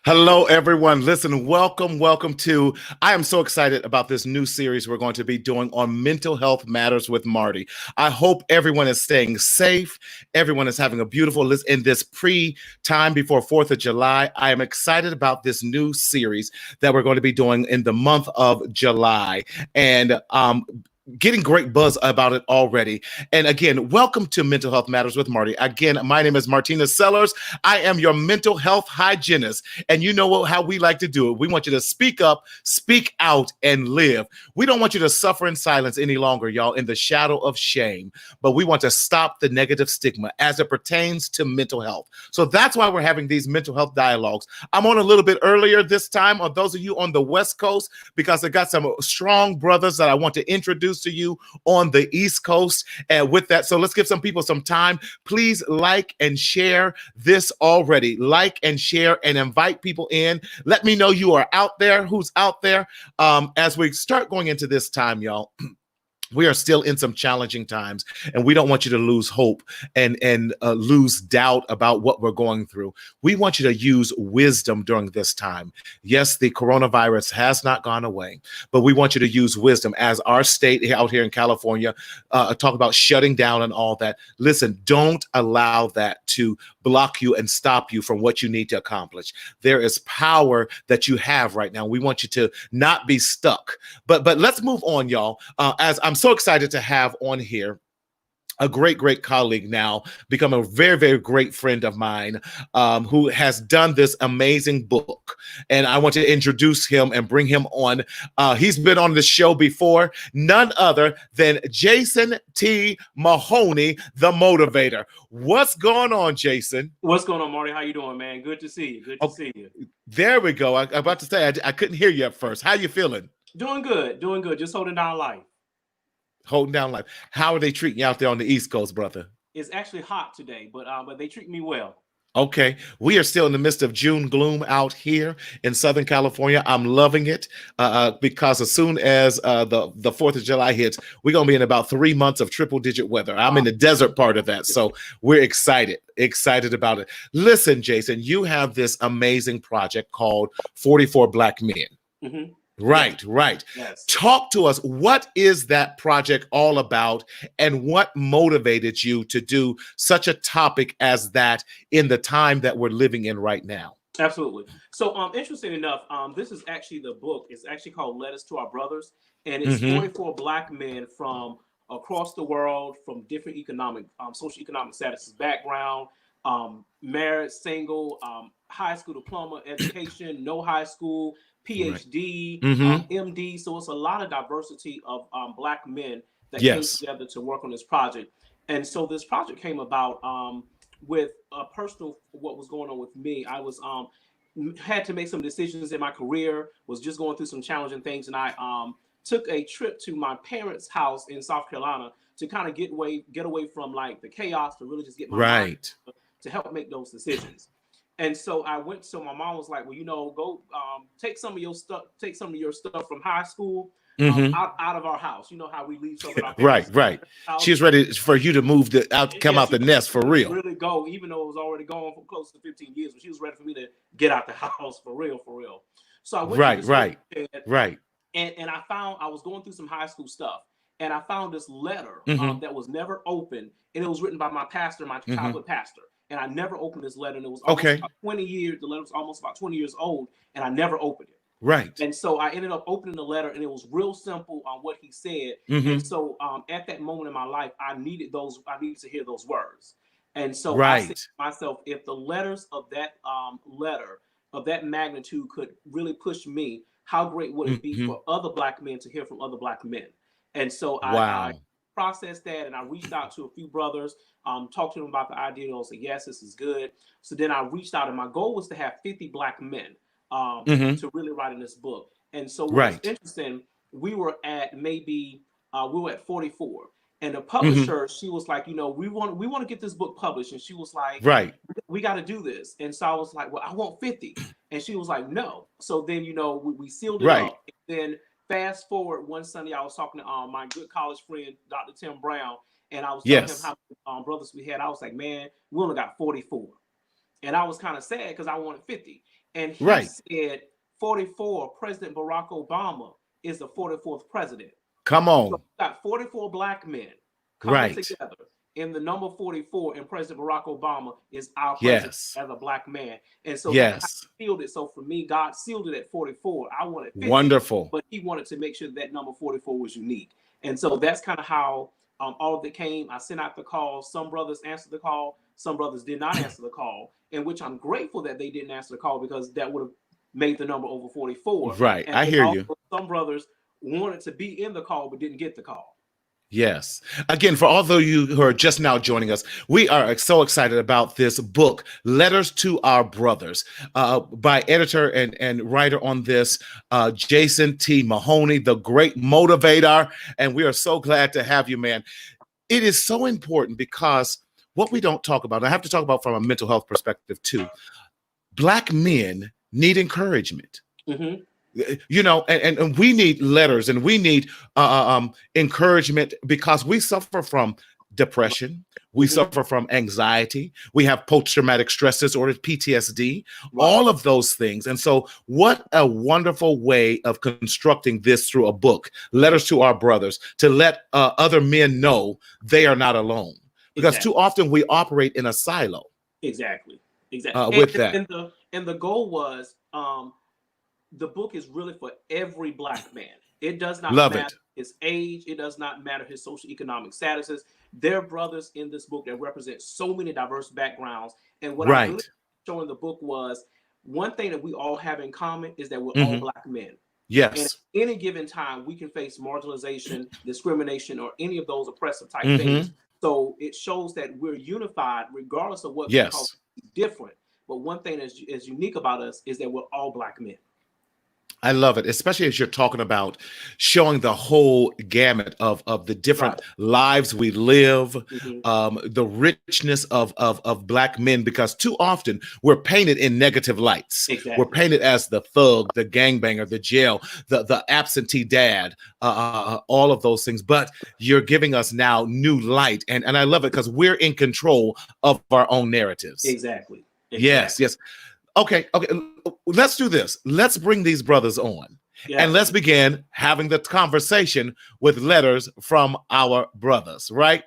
Hello, everyone. Listen, welcome to. I am so excited about this new series we're going to be doing on mental health matters with Marty. I hope everyone is staying safe. Everyone is having a beautiful list in this time before 4th of July. I am excited about this new series that we're going to be doing in the month of July. And getting great buzz about it already. And again, welcome to Mental Health Matters with Marty. Again, my name is Martina Sellers. I am your mental health hygienist. And you know how we like to do it. We want you to speak up, speak out, and live. We don't want you to suffer in silence any longer, y'all, in the shadow of shame. But we want to stop the negative stigma as it pertains to mental health. So that's why we're having these mental health dialogues. I'm on a little bit earlier this time on those of you on the West Coast because I got some strong brothers that I want to introduce to you on the East Coast. And with that, so let's give some people some time. Please like and share this already. Like and share and invite people in. Let me know you are out there, who's out there. As we start going into this time, y'all. We are still in some challenging times, and we don't want you to lose hope and lose doubt about what we're going through. We want you to use wisdom during this time. Yes, the coronavirus has not gone away, but we want you to use wisdom as our state out here in California talk about shutting down and all that. Listen, don't allow that to block you and stop you from what you need to accomplish. There is power that you have right now. We want you to not be stuck. But let's move on, y'all. As I'm so excited to have on here a great colleague now, become a very great friend of mine who has done this amazing book. And I want to introduce him and bring him on. He's been on the show before, none other than Jason T. Mahoney, the motivator. What's going on, Jason? What's going on, Marty? How you doing, man? Good to see you. Good to see you. There we go. I'm about to say, I couldn't hear you at first. How you feeling? Doing good. Just holding down life. Holding down life. How are they treating you out there on the East Coast, brother? It's actually hot today, but they treat me well. Okay, we are still in the midst of June gloom out here in Southern California. I'm loving it because as soon as the 4th of July hits, we're going to be in about 3 months of triple-digit weather. I'm in the desert part of that, so we're excited about it. Listen, Jason, you have this amazing project called 44 Black Men. Mm-hmm. Right. Yes. Talk to us. What is that project all about, and what motivated you to do such a topic as that in the time that we're living in right now? Absolutely. So, interesting enough, this is actually the book. It's actually called Letters to Our Brothers, and it's 44 Black men from across the world, from different socioeconomic status background, married, single, high school diploma, education, no high school, PhD, MD. So it's a lot of diversity of Black men that came together to work on this project. And so this project came about with a personal, what was going on with me. I was had to make some decisions in my career, was just going through some challenging things. And I took a trip to my parents' house in South Carolina to kind of get away from like the chaos, to really just get my mind to help make those decisions. And so I went. So my mom was like, "Well, go take some of your stuff from high school out of our house. You know how we leave stuff in our parents' right. house. She's ready for you to move come out the nest for real. Really go, even though it was already gone for close to 15 years. But she was ready for me to get out the house for real. So I went right. And I found I was going through some high school stuff, and I found this letter that was never opened, and it was written by my pastor, my childhood pastor. And I never opened this letter, and it was almost about 20 years. The letter was almost about 20 years old, and I never opened it. Right. And so I ended up opening the letter, and it was real simple on what he said. And so at that moment in my life, I needed to hear those words. And so I said to myself, if the letters of that letter of that magnitude could really push me, how great would it be for other Black men to hear from other Black men? And so I processed that, and I reached out to a few brothers, talked to them about the idea, and I said, yes, this is good. So then I reached out, and my goal was to have 50 Black men to really write in this book. And so what was interesting, we were at 44. And the publisher, she was like, we want to get this book published. And she was like, we got to do this. And so I was like, well, I want 50. And she was like, no. So then, we sealed it up. And then fast forward one Sunday, I was talking to my good college friend, Dr. Tim Brown, and I was telling him how many brothers we had. I was like, man, we only got 44. And I was kind of sad because I wanted 50. and he Right. said 44. President Barack Obama is the 44th president. Come So on. we got 44 black men coming Right. together in the number 44, and President Barack Obama is our president Yes. as a black man. And so that kind of Yes. sealed it. So for me, God sealed it at 44. I wanted 50, Wonderful. but he wanted to make sure that number 44 was unique. And so that's kind of how all of it came. I sent out the call. Some brothers answered the call. Some brothers did not answer the call, in which I'm grateful that they didn't answer the call, because that would have made the number over 44. Right. And I then hear also, you. some brothers wanted to be in the call but didn't get the call. Yes. Again, for all of you who are just now joining us, we are so excited about this book, Letters to Our Brothers, by editor and writer on this, Jason T. Mahoney, the great motivator. And we are so glad to have you, man. It is so important, because what we don't talk about, and I have to talk about from a mental health perspective too, Black men need encouragement. Mm-hmm. You know, and we need letters, and we need encouragement, because we suffer from depression, we suffer from anxiety, we have post-traumatic stress disorder, PTSD, all of those things. And so what a wonderful way of constructing this through a book, Letters to Our Brothers, to let other men know they are not alone, because too often we operate in a silo. Exactly. With that, and the goal was, the book is really for every Black man. It does not matter his age. It does not matter his socioeconomic statuses. There are brothers in this book that represent so many diverse backgrounds. And what I really showing the book was, one thing that we all have in common is that we're all Black men. Yes. And at any given time, we can face marginalization, discrimination, or any of those oppressive type things. So it shows that we're unified regardless of what we call different. But one thing that is unique about us is that we're all Black men. I love it, especially as you're talking about showing the whole gamut of the different lives we live, the richness of Black men, because too often we're painted in negative lights. We're painted as the thug, the gangbanger, the jail, the absentee dad, all of those things. But you're giving us now new light, and I love it, because we're in control of our own narratives. Exactly. Yes. Okay. Let's do this. Let's bring these brothers on, and let's begin having the conversation with letters from our brothers, right?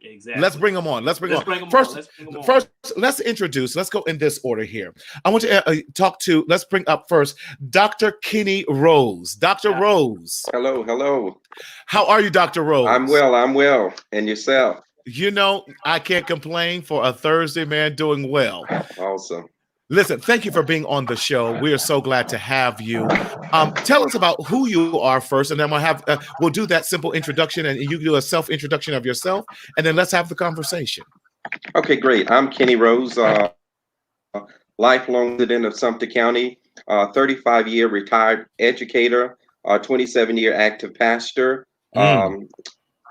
Exactly. Let's bring them on. Let's bring them on. First, let's introduce. Let's go in this order here. I want to let's bring up first Dr. Kenny Rose. Dr. Rose. Hello. How are you, Dr. Rose? I'm well. And yourself? You know, I can't complain for a Thursday, man, doing well. Awesome. Listen, thank you for being on the show. We are so glad to have you. Tell us about who you are first, and then we'll do that simple introduction, and you do a self-introduction of yourself, and then let's have the conversation. Okay, great. I'm Kenny Rose, lifelong resident of Sumter County, 35-year retired educator, 27-year active pastor,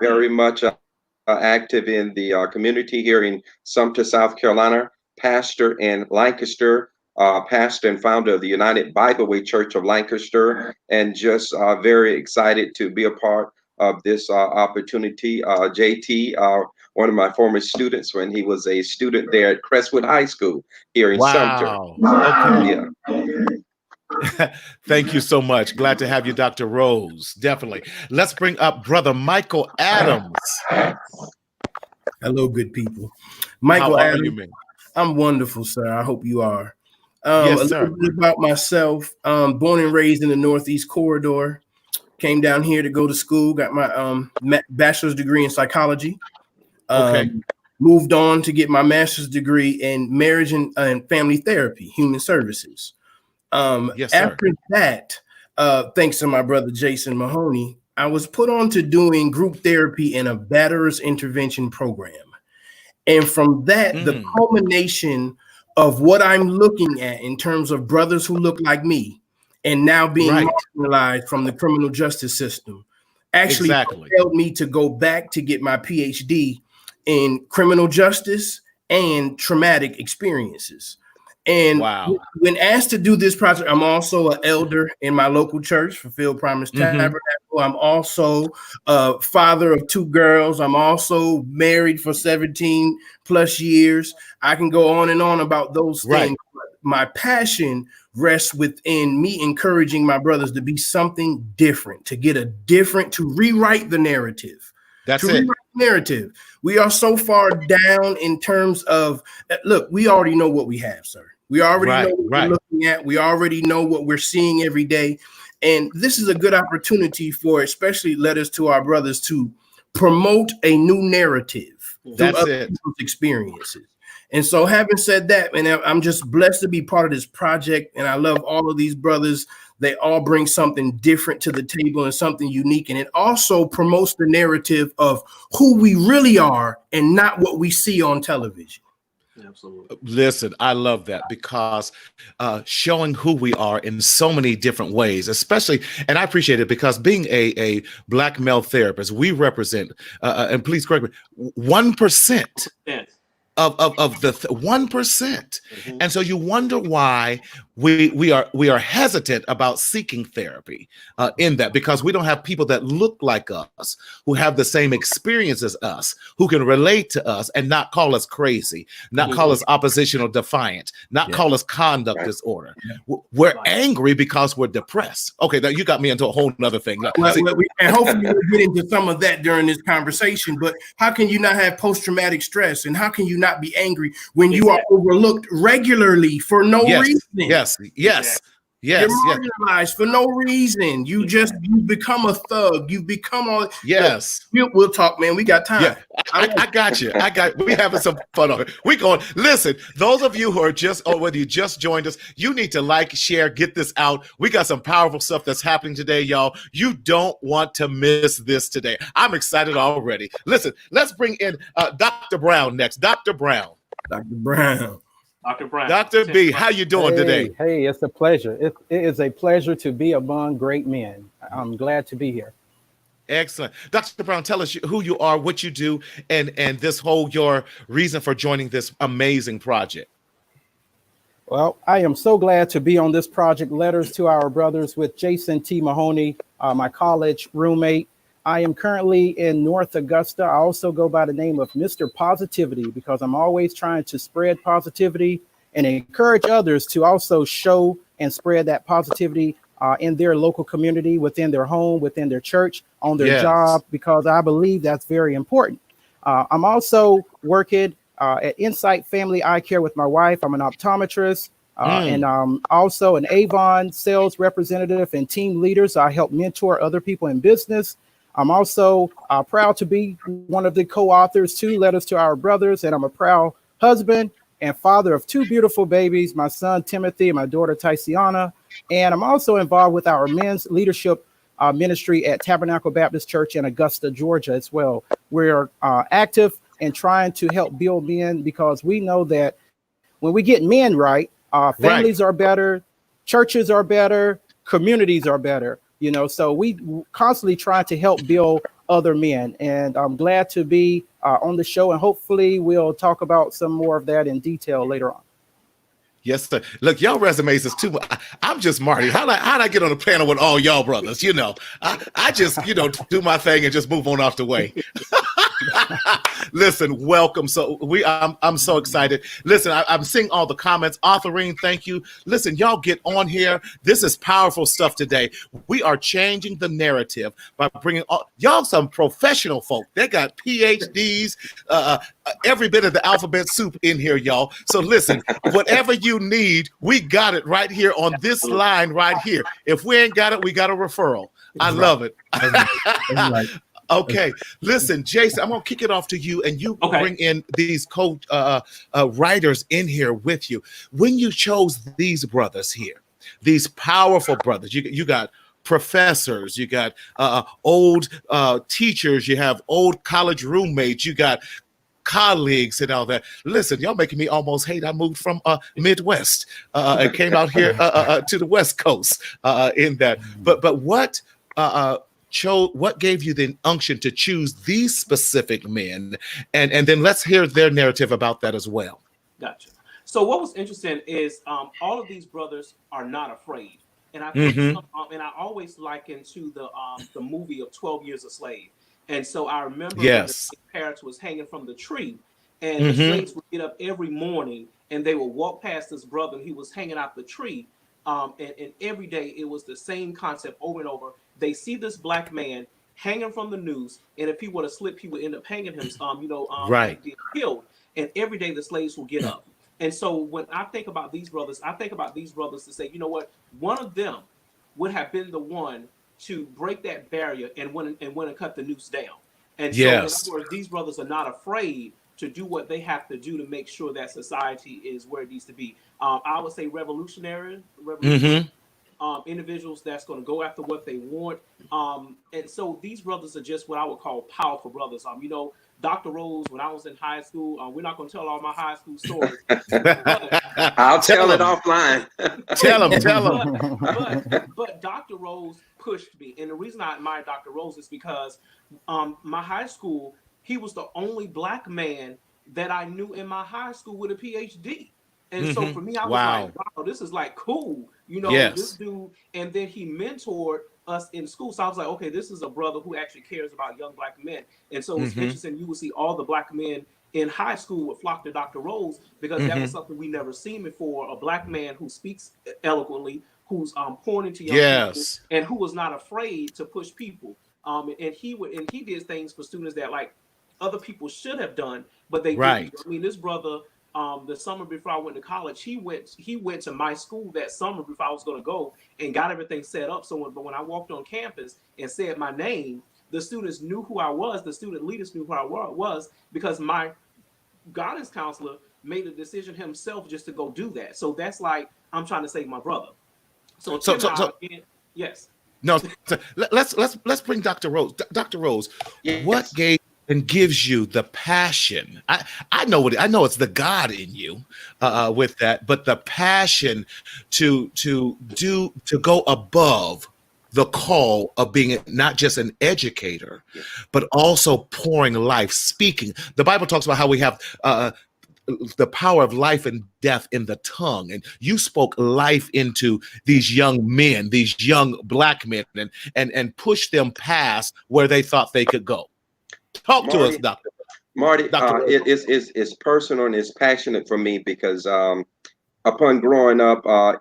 very much active in the community here in Sumter, South Carolina. Pastor in Lancaster, pastor and founder of the United Bible Way Church of Lancaster, and just very excited to be a part of this opportunity. JT, one of my former students when he was a student there at Crestwood High School here in Sumter. Okay. Yeah. Thank you so much. Glad to have you, Dr. Rose. Definitely. Let's bring up Brother Michael Adams. Hello, good people. Michael How are Adams. you, man? I'm wonderful, sir. I hope you are. Yes, a sir. little bit about myself. Born and raised in the Northeast Corridor. Came down here to go to school. Got my bachelor's degree in psychology. Moved on to get my master's degree in marriage and family therapy, human services. Yes, sir. After that, thanks to my brother Jason Mahoney, I was put on to doing group therapy in a batterers intervention program. And from that, the culmination of what I'm looking at in terms of brothers who look like me and now being marginalized from the criminal justice system actually compelled me to go back to get my PhD in criminal justice and traumatic experiences. And when asked to do this project, I'm also an elder in my local church, Fulfilled Promise Tabernacle. I'm also a father of 2 girls. I'm also married for 17 plus years. I can go on and on about those things. But my passion rests within me encouraging my brothers to be something different, to rewrite the narrative. That's to it. rewrite the narrative. We are so far down in terms of, look, we already know what we have, sir. We already know what we're looking at. We already know what we're seeing every day. And this is a good opportunity for especially letters to our brothers to promote a new narrative through other people's experiences. And so having said that, man, I'm just blessed to be part of this project. And I love all of these brothers. They all bring something different to the table and something unique. And it also promotes the narrative of who we really are and not what we see on television. Absolutely. Listen, I love that because showing who we are in so many different ways, especially, and I appreciate it because being a Black male therapist, we represent, and please correct me, 1%. Yes. Of the 1%. And so you wonder why we are hesitant about seeking therapy in that, because we don't have people that look like us, who have the same experience as us, who can relate to us and not call us crazy, not call us oppositional defiant, not call us conduct disorder. We're angry because we're depressed. Okay, now you got me into a whole nother thing. And hopefully we'll get into some of that during this conversation, but how can you not have post-traumatic stress, and how can you not be angry when you are overlooked regularly for no reason? You're marginalized for no reason. You become a thug. You become all. We'll talk, man. We got time. I got you. We having some fun on it. We going. Listen, those of you who are whether you just joined us, you need to like, share, get this out. We got some powerful stuff that's happening today, y'all. You don't want to miss this today. I'm excited already. Listen, let's bring in Dr. Brown next. Dr. Brown. Dr. B, how you doing today? Hey, it's a pleasure. It is a pleasure to be among great men. I'm glad to be here. Excellent. Dr. Brown, tell us who you are, what you do, and your reason for joining this amazing project. Well, I am so glad to be on this project, Letters to Our Brothers, with Jason T. Mahoney, my college roommate. I am currently in North Augusta. I also go by the name of Mr. Positivity because I'm always trying to spread positivity and encourage others to also show and spread that positivity in their local community, within their home, within their church, on their job, because I believe that's very important. I'm also working at Insight Family Eye Care with my wife. I'm an optometrist and also an Avon sales representative and team leader. So I help mentor other people in business. I'm also proud to be one of the co-authors to Letters to Our Brothers, and I'm a proud husband and father of two beautiful babies, my son Timothy and my daughter Tyciana. And I'm also involved with our men's leadership ministry at Tabernacle Baptist Church in Augusta, Georgia as well. We're active and trying to help build men, because we know that when we get men right, families are better, churches are better, communities are better. You know, so we constantly try to help build other men, and I'm glad to be on the show, and hopefully we'll talk about some more of that in detail later on. Yes, sir. Look, y'all resumes is too. I'm just Marty. How'd I get on a panel with all y'all brothers? You know, I just do my thing and just move on off the way. Listen, welcome. So I'm so excited. Listen, I'm seeing all the comments. Authoring, thank you. Listen, y'all get on here. This is powerful stuff today. We are changing the narrative by bringing y'all some professional folk. They got PhDs, every bit of the alphabet soup in here, y'all. So listen, whatever you need, we got it right here on this line right here. If we ain't got it, we got a referral. I love it. Okay, listen, Jason, I'm gonna kick it off to you, and you bring in these writers in here with you. When you chose these brothers here, these powerful brothers, you got professors, you got old teachers, you have old college roommates, you got colleagues and all that. Listen, y'all making me almost hate I moved from Midwest and came out here to the West Coast in that. But what what gave you the unction to choose these specific men, and then let's hear their narrative about that as well. Gotcha. So what was interesting is all of these brothers are not afraid, and I think and I always liken to the movie of 12 Years a Slave. And so I remember when the parents was hanging from the tree, and the slaves would get up every morning and they would walk past this brother, and he was hanging out the tree, And every day it was the same concept over and over. They see this black man hanging from the noose, and if he would have slipped, he would end up hanging him, Right. being killed. And every day the slaves will get up. And so when I think about these brothers, I think about these brothers to say, you know what, one of them would have been the one to break that barrier and went and cut the noose down. And so, in other Yes. words, these brothers are not afraid to do what they have to do to make sure that society is where it needs to be. I would say revolutionary Mm-hmm. individuals that's going to go after what they want. And so these brothers are just what I would call powerful brothers. Dr. Rose, when I was in high school, we're not going to tell all my high school stories. But, I'll tell it him. offline. Tell him. but Dr. Rose pushed me. And the reason I admire Dr. Rose is because my high school, he was the only black man that I knew in my high school with a PhD. And so for me, I was like, wow, this is like cool. This dude. And then he mentored us in school. So I was like, okay, this is a brother who actually cares about young black men. And so it's interesting. You will see all the black men in high school would flock to Dr. Rose because that was something we never seen before. A black man who speaks eloquently, who's pouring into young people, and who was not afraid to push people. And he did things for students that like other people should have done, but they didn't. I mean, this brother, the summer before I went to college, he went to my school that summer before I was going to go and got everything set up. So when I walked on campus and said my name, the students knew who I was. The student leaders knew who I was because my guidance counselor made a decision himself just to go do that. So that's like I'm trying to save my brother. So yes. No, let's bring Dr. Rose. Dr. Rose, Yes. what gave and gives you the passion? I know it's the God in you with that, but the passion to go above the call of being not just an educator, but also pouring life, speaking. The Bible talks about how we have the power of life and death in the tongue, and you spoke life into these young men, these young black men, and pushed them past where they thought they could go. Talk to us, Doctor. Marty, it's personal and it's passionate for me because upon growing up, I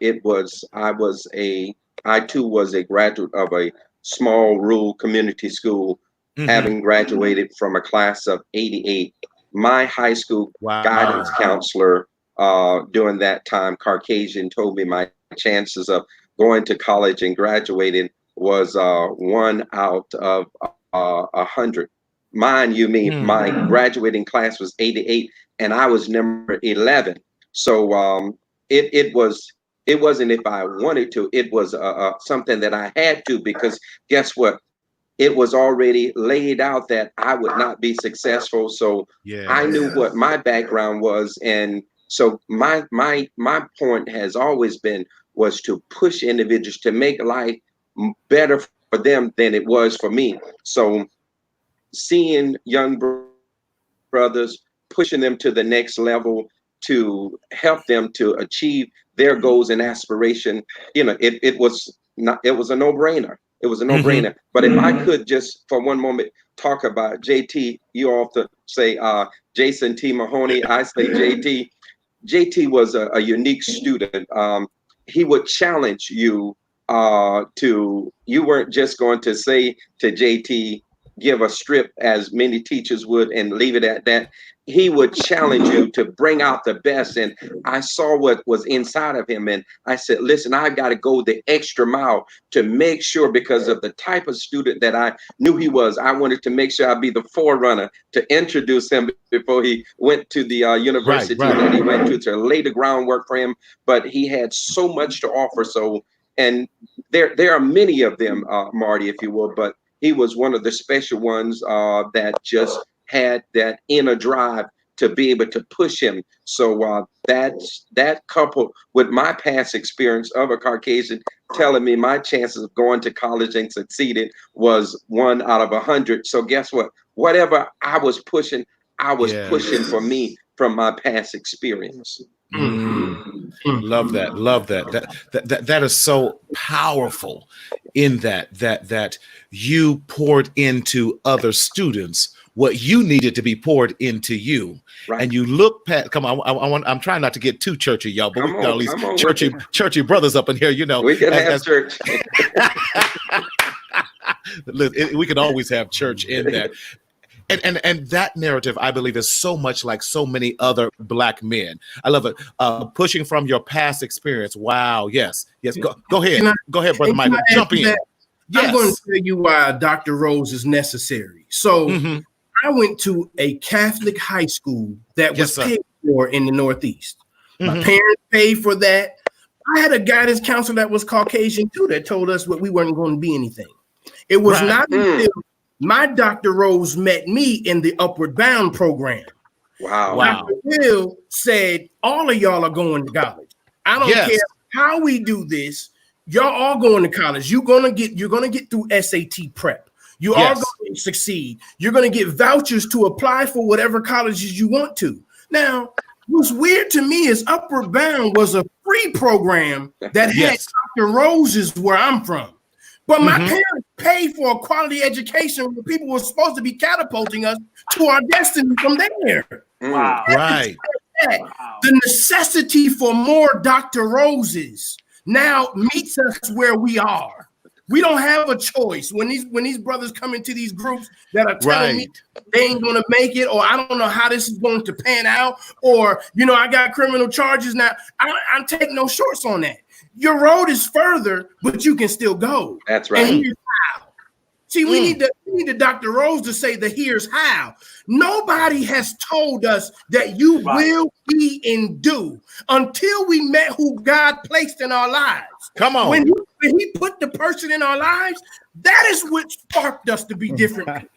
too was a graduate of a small rural community school, having graduated from a class of 88. My high school guidance counselor during that time, Caucasian, told me my chances of going to college and graduating was 1 out of 100. Mind you, my graduating class was 88, and I was number 11. So it wasn't if I wanted to. It was something that I had to, because guess what? It was already laid out that I would not be successful. So I knew what my background was, and so my point has always been was to push individuals to make life better for them than it was for me. So seeing young brothers, pushing them to the next level to help them to achieve their goals and aspiration, it was a no-brainer. It was a no-brainer. But if I could just for one moment talk about JT, you often say Jason T. Mahoney, I say JT. JT was a unique student. He would challenge you you weren't just going to say to JT, give a strip as many teachers would and leave it at that. He would challenge you to bring out the best. And I saw what was inside of him. And I said, listen, I got to go the extra mile to make sure, because of the type of student that I knew he was. I wanted to make sure I'd be the forerunner to introduce him before he went to the university that he went to lay the groundwork for him. But he had so much to offer. So, and there are many of them, Marty, if you will, but he was one of the special ones that just had that inner drive to be able to push him. So that coupled with my past experience of a Caucasian telling me my chances of going to college and succeeding was 1 out of 100. So guess what? Whatever I was pushing for me from my past experience. Love that. That is so powerful in that you poured into other students what you needed to be poured into you. Right. And you look past, come on, I'm trying not to get too churchy, y'all, but we got all these churchy brothers up in here, you know. We can have church. We can always have church in there. And that narrative, I believe, is so much like so many other Black men. I love it. Pushing from your past experience. Wow. Yes. Go ahead. Go ahead, Brother Michael. Jump in. Yes. I'm going to tell you why Dr. Rose is necessary. So I went to a Catholic high school that was paid for in the Northeast. My parents paid for that. I had a guidance counselor that was Caucasian too that told us we weren't going to be anything. It was not until my Dr. Rose met me in the Upward Bound program. Wow. Dr. Will said, all of y'all are going to college. I don't care how we do this. Y'all all going to college. You're gonna get through SAT prep. You are going to succeed. You're going to get vouchers to apply for whatever colleges you want to. Now, what's weird to me is Upward Bound was a free program that had Dr. Rose's where I'm from. But my parents paid for a quality education where people were supposed to be catapulting us to our destiny from there. Wow. Right. The necessity for more Dr. Roses now meets us where we are. We don't have a choice when these brothers come into these groups that are telling me they ain't gonna make it, or I don't know how this is going to pan out, or I got criminal charges now. I take no shorts on that. Your road is further, but you can still go. That's right. And here's how. See, we need the Dr. Rose to say the here's how. Nobody has told us that you will be and do until we met who God placed in our lives. Come on. When he put the person in our lives, that is what sparked us to be different.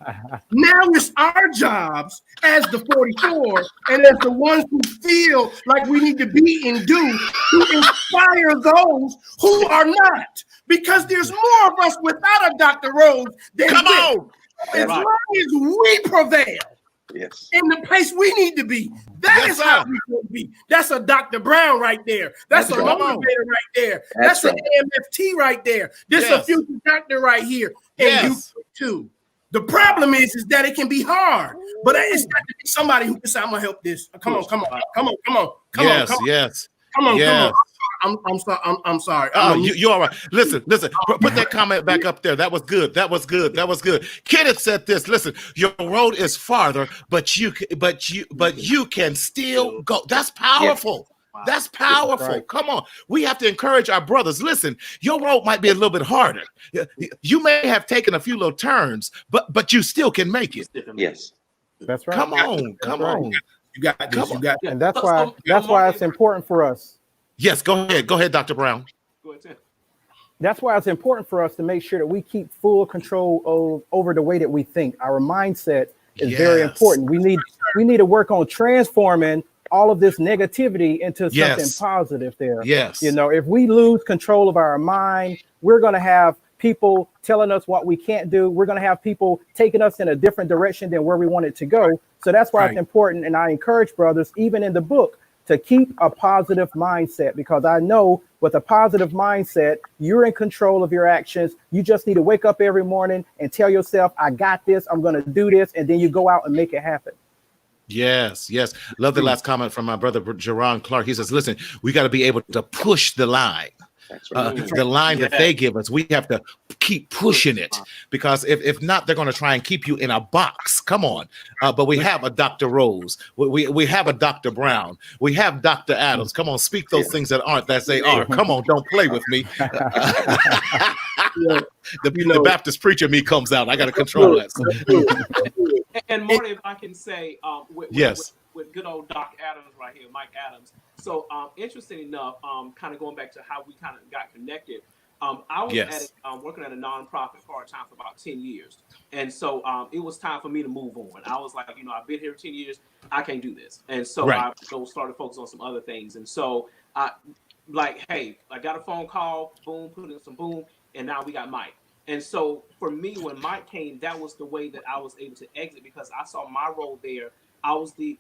Now it's our jobs as the 44 and as the ones who feel like we need to be and do to inspire those who are not. Because there's more of us without a Dr. Rose than with. As long as we prevail in the place we need to be, that is how we should be. That's a Dr. Brown right there. That's a motivator right there. That's an AMFT right there. This is a future doctor right here. And you too. The problem is that it can be hard, but it's got to be somebody who can say, I'm gonna help this. Come on. Come on. I'm sorry. You're all right. Listen. Put that comment back up there. That was good. Kenneth said this. Listen, your road is farther, but you can still go. That's powerful. Wow. That's powerful. Right. Come on. We have to encourage our brothers. Listen, your road might be a little bit harder. You may have taken a few little turns, but you still can make it. Yes. That's right. Come on. You got this. And that's why it's important for us. Yes, go ahead, Dr. Brown. Go ahead, Tim. That's why it's important for us to make sure that we keep full control over the way that we think. Our mindset is very important. We need to work on transforming all of this negativity into something positive there. Yes. If we lose control of our mind, we're going to have people telling us what we can't do. We're going to have people taking us in a different direction than where we want it to go. So that's why it's important. And I encourage brothers, even in the book, to keep a positive mindset, because I know with a positive mindset, you're in control of your actions. You just need to wake up every morning and tell yourself, I got this, I'm going to do this. And then you go out and make it happen. Yes. Love the last comment from my brother, Jerron Clark. He says, listen, we got to be able to push the line. The line that they give us, we have to keep pushing it, because if not, they're going to try and keep you in a box. Come on. But we have a Dr. Rose. We have a Dr. Brown. We have Dr. Adams. Come on, speak those things that aren't that they are. Come on, don't play with me. The Baptist preacher me comes out. I got to control that. And Marty, if I can say, with good old Doc Adams right here, Mike Adams. So interesting enough, kind of going back to how we kind of got connected. I was working at a nonprofit part-time for about 10 years. And so it was time for me to move on. I was like, I've been here 10 years. I can't do this. And so I started focusing on some other things. And so hey, I got a phone call, boom, put in some boom, and now we got Mike. And so for me, when Mike came, that was the way that I was able to exit, because I saw my role there. I was the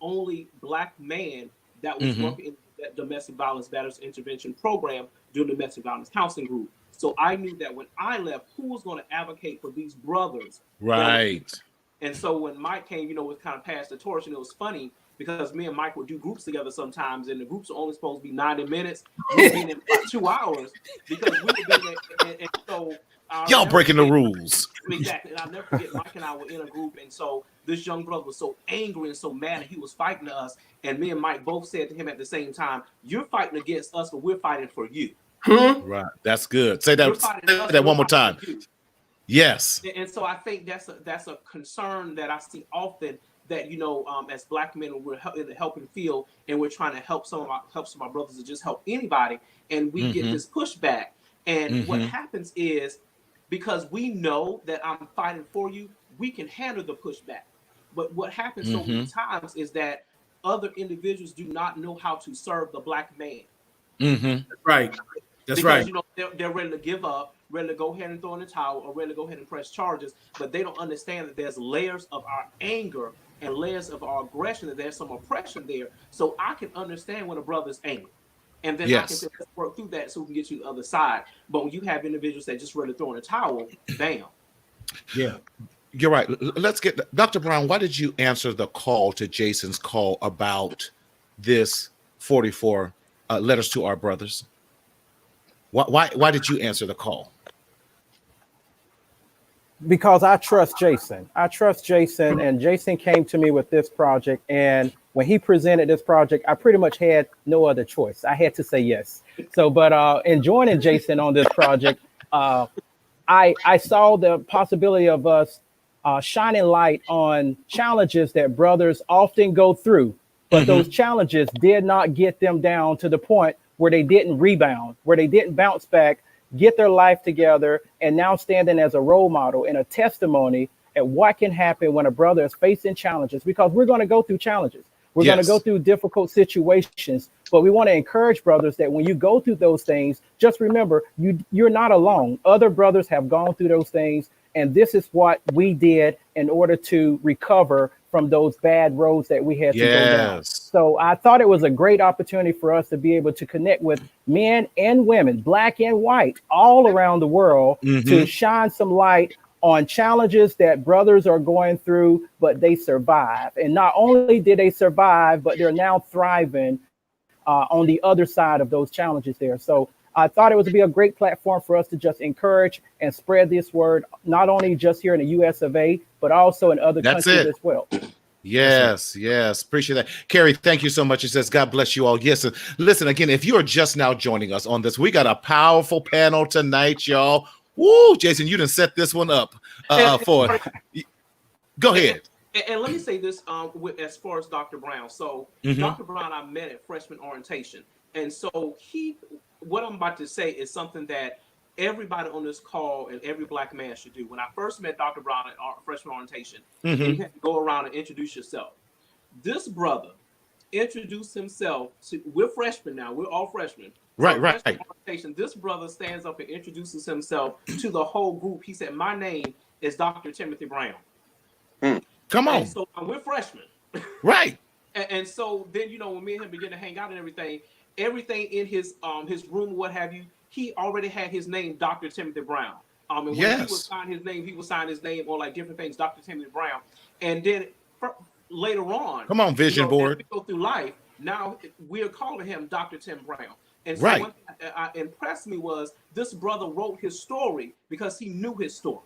only Black man that was working in that domestic violence matters intervention program during the domestic violence counseling group. So I knew that when I left, who was going to advocate for these brothers? Right. And so when Mike came, we kind of passed the torch, and it was funny because me and Mike would do groups together sometimes, and the groups are only supposed to be 90 minutes. We'd be in about 2 hours because we would be there. And so y'all breaking the rules. Exactly. And I'll never forget, Mike and I were in a group, and so this young brother was so angry and so mad, and he was fighting us. And me and Mike both said to him at the same time, "You're fighting against us, but we're fighting for you." Right. That's good. Say that one more time. Yes. And so I think that's a concern that I see often, that as Black men, we're in the helping field, and we're trying to help some of our brothers, to just help anybody, and we get this pushback. And what happens is, because we know that I'm fighting for you, we can handle the pushback. But what happens so many times is that other individuals do not know how to serve the Black man. Right. That's because, right. They're ready to give up, ready to go ahead and throw in the towel, or ready to go ahead and press charges, but they don't understand that there's layers of our anger and layers of our aggression, that there's some oppression there. So I can understand when a brother's angry. And then I can say, let's work through that so we can get you to the other side. But when you have individuals that just ready to throw in a towel, bam. Yeah. You're right. Let's get Dr. Brown. Why did you answer the call to Jason's call about this 44 letters to our brothers? Why did you answer the call? Because I trust Jason. And Jason came to me with this project. And when he presented this project, I pretty much had no other choice. I had to say yes. So, but in joining Jason on this project, I saw the possibility of us shining light on challenges that brothers often go through. But those challenges did not get them down to the point where they didn't rebound, where they didn't bounce back, get their life together, and now standing as a role model and a testimony at what can happen when a brother is facing challenges, because we're going to go through challenges. We're going to go through difficult situations, but we want to encourage brothers that when you go through those things, just remember, you're not alone. Other brothers have gone through those things, and this is what we did in order to recover from those bad roads that we had to go down. So I thought it was a great opportunity for us to be able to connect with men and women, Black and white, all around the world, to shine some light on challenges that brothers are going through, but they survive. And not only did they survive, but they're now thriving on the other side of those challenges there. So I thought it would be a great platform for us to just encourage and spread this word, not only just here in the US of A, but also in other countries as well. Yes. Appreciate that. Carrie, thank you so much. It says, God bless you all. Yes. And listen, again, if you are just now joining us on this, we got a powerful panel tonight, y'all. Woo, Jason, you done set this one up for it. Go ahead. And let me say this as far as Dr. Brown. So Dr. Brown, I met at freshman orientation. And so what I'm about to say is something that everybody on this call and every Black man should do. When I first met Dr. Brown at our freshman orientation, you had to go around and introduce yourself. This brother introduced himself to, we're freshmen now, we're all freshmen. Right. This brother stands up and introduces himself to the whole group. He said, "My name is Dr. Timothy Brown." Come on. And so we're freshmen. Right. And so then, when me and him began to hang out and everything in his room, what have you, he already had his name, Dr. Timothy Brown. And when he would sign his name, he would sign his name on like different things, Dr. Timothy Brown. And then later on, come on, vision board. As we go through life, now we're calling him Dr. Tim Brown. And so one thing that impressed me was this brother wrote his story because he knew his story.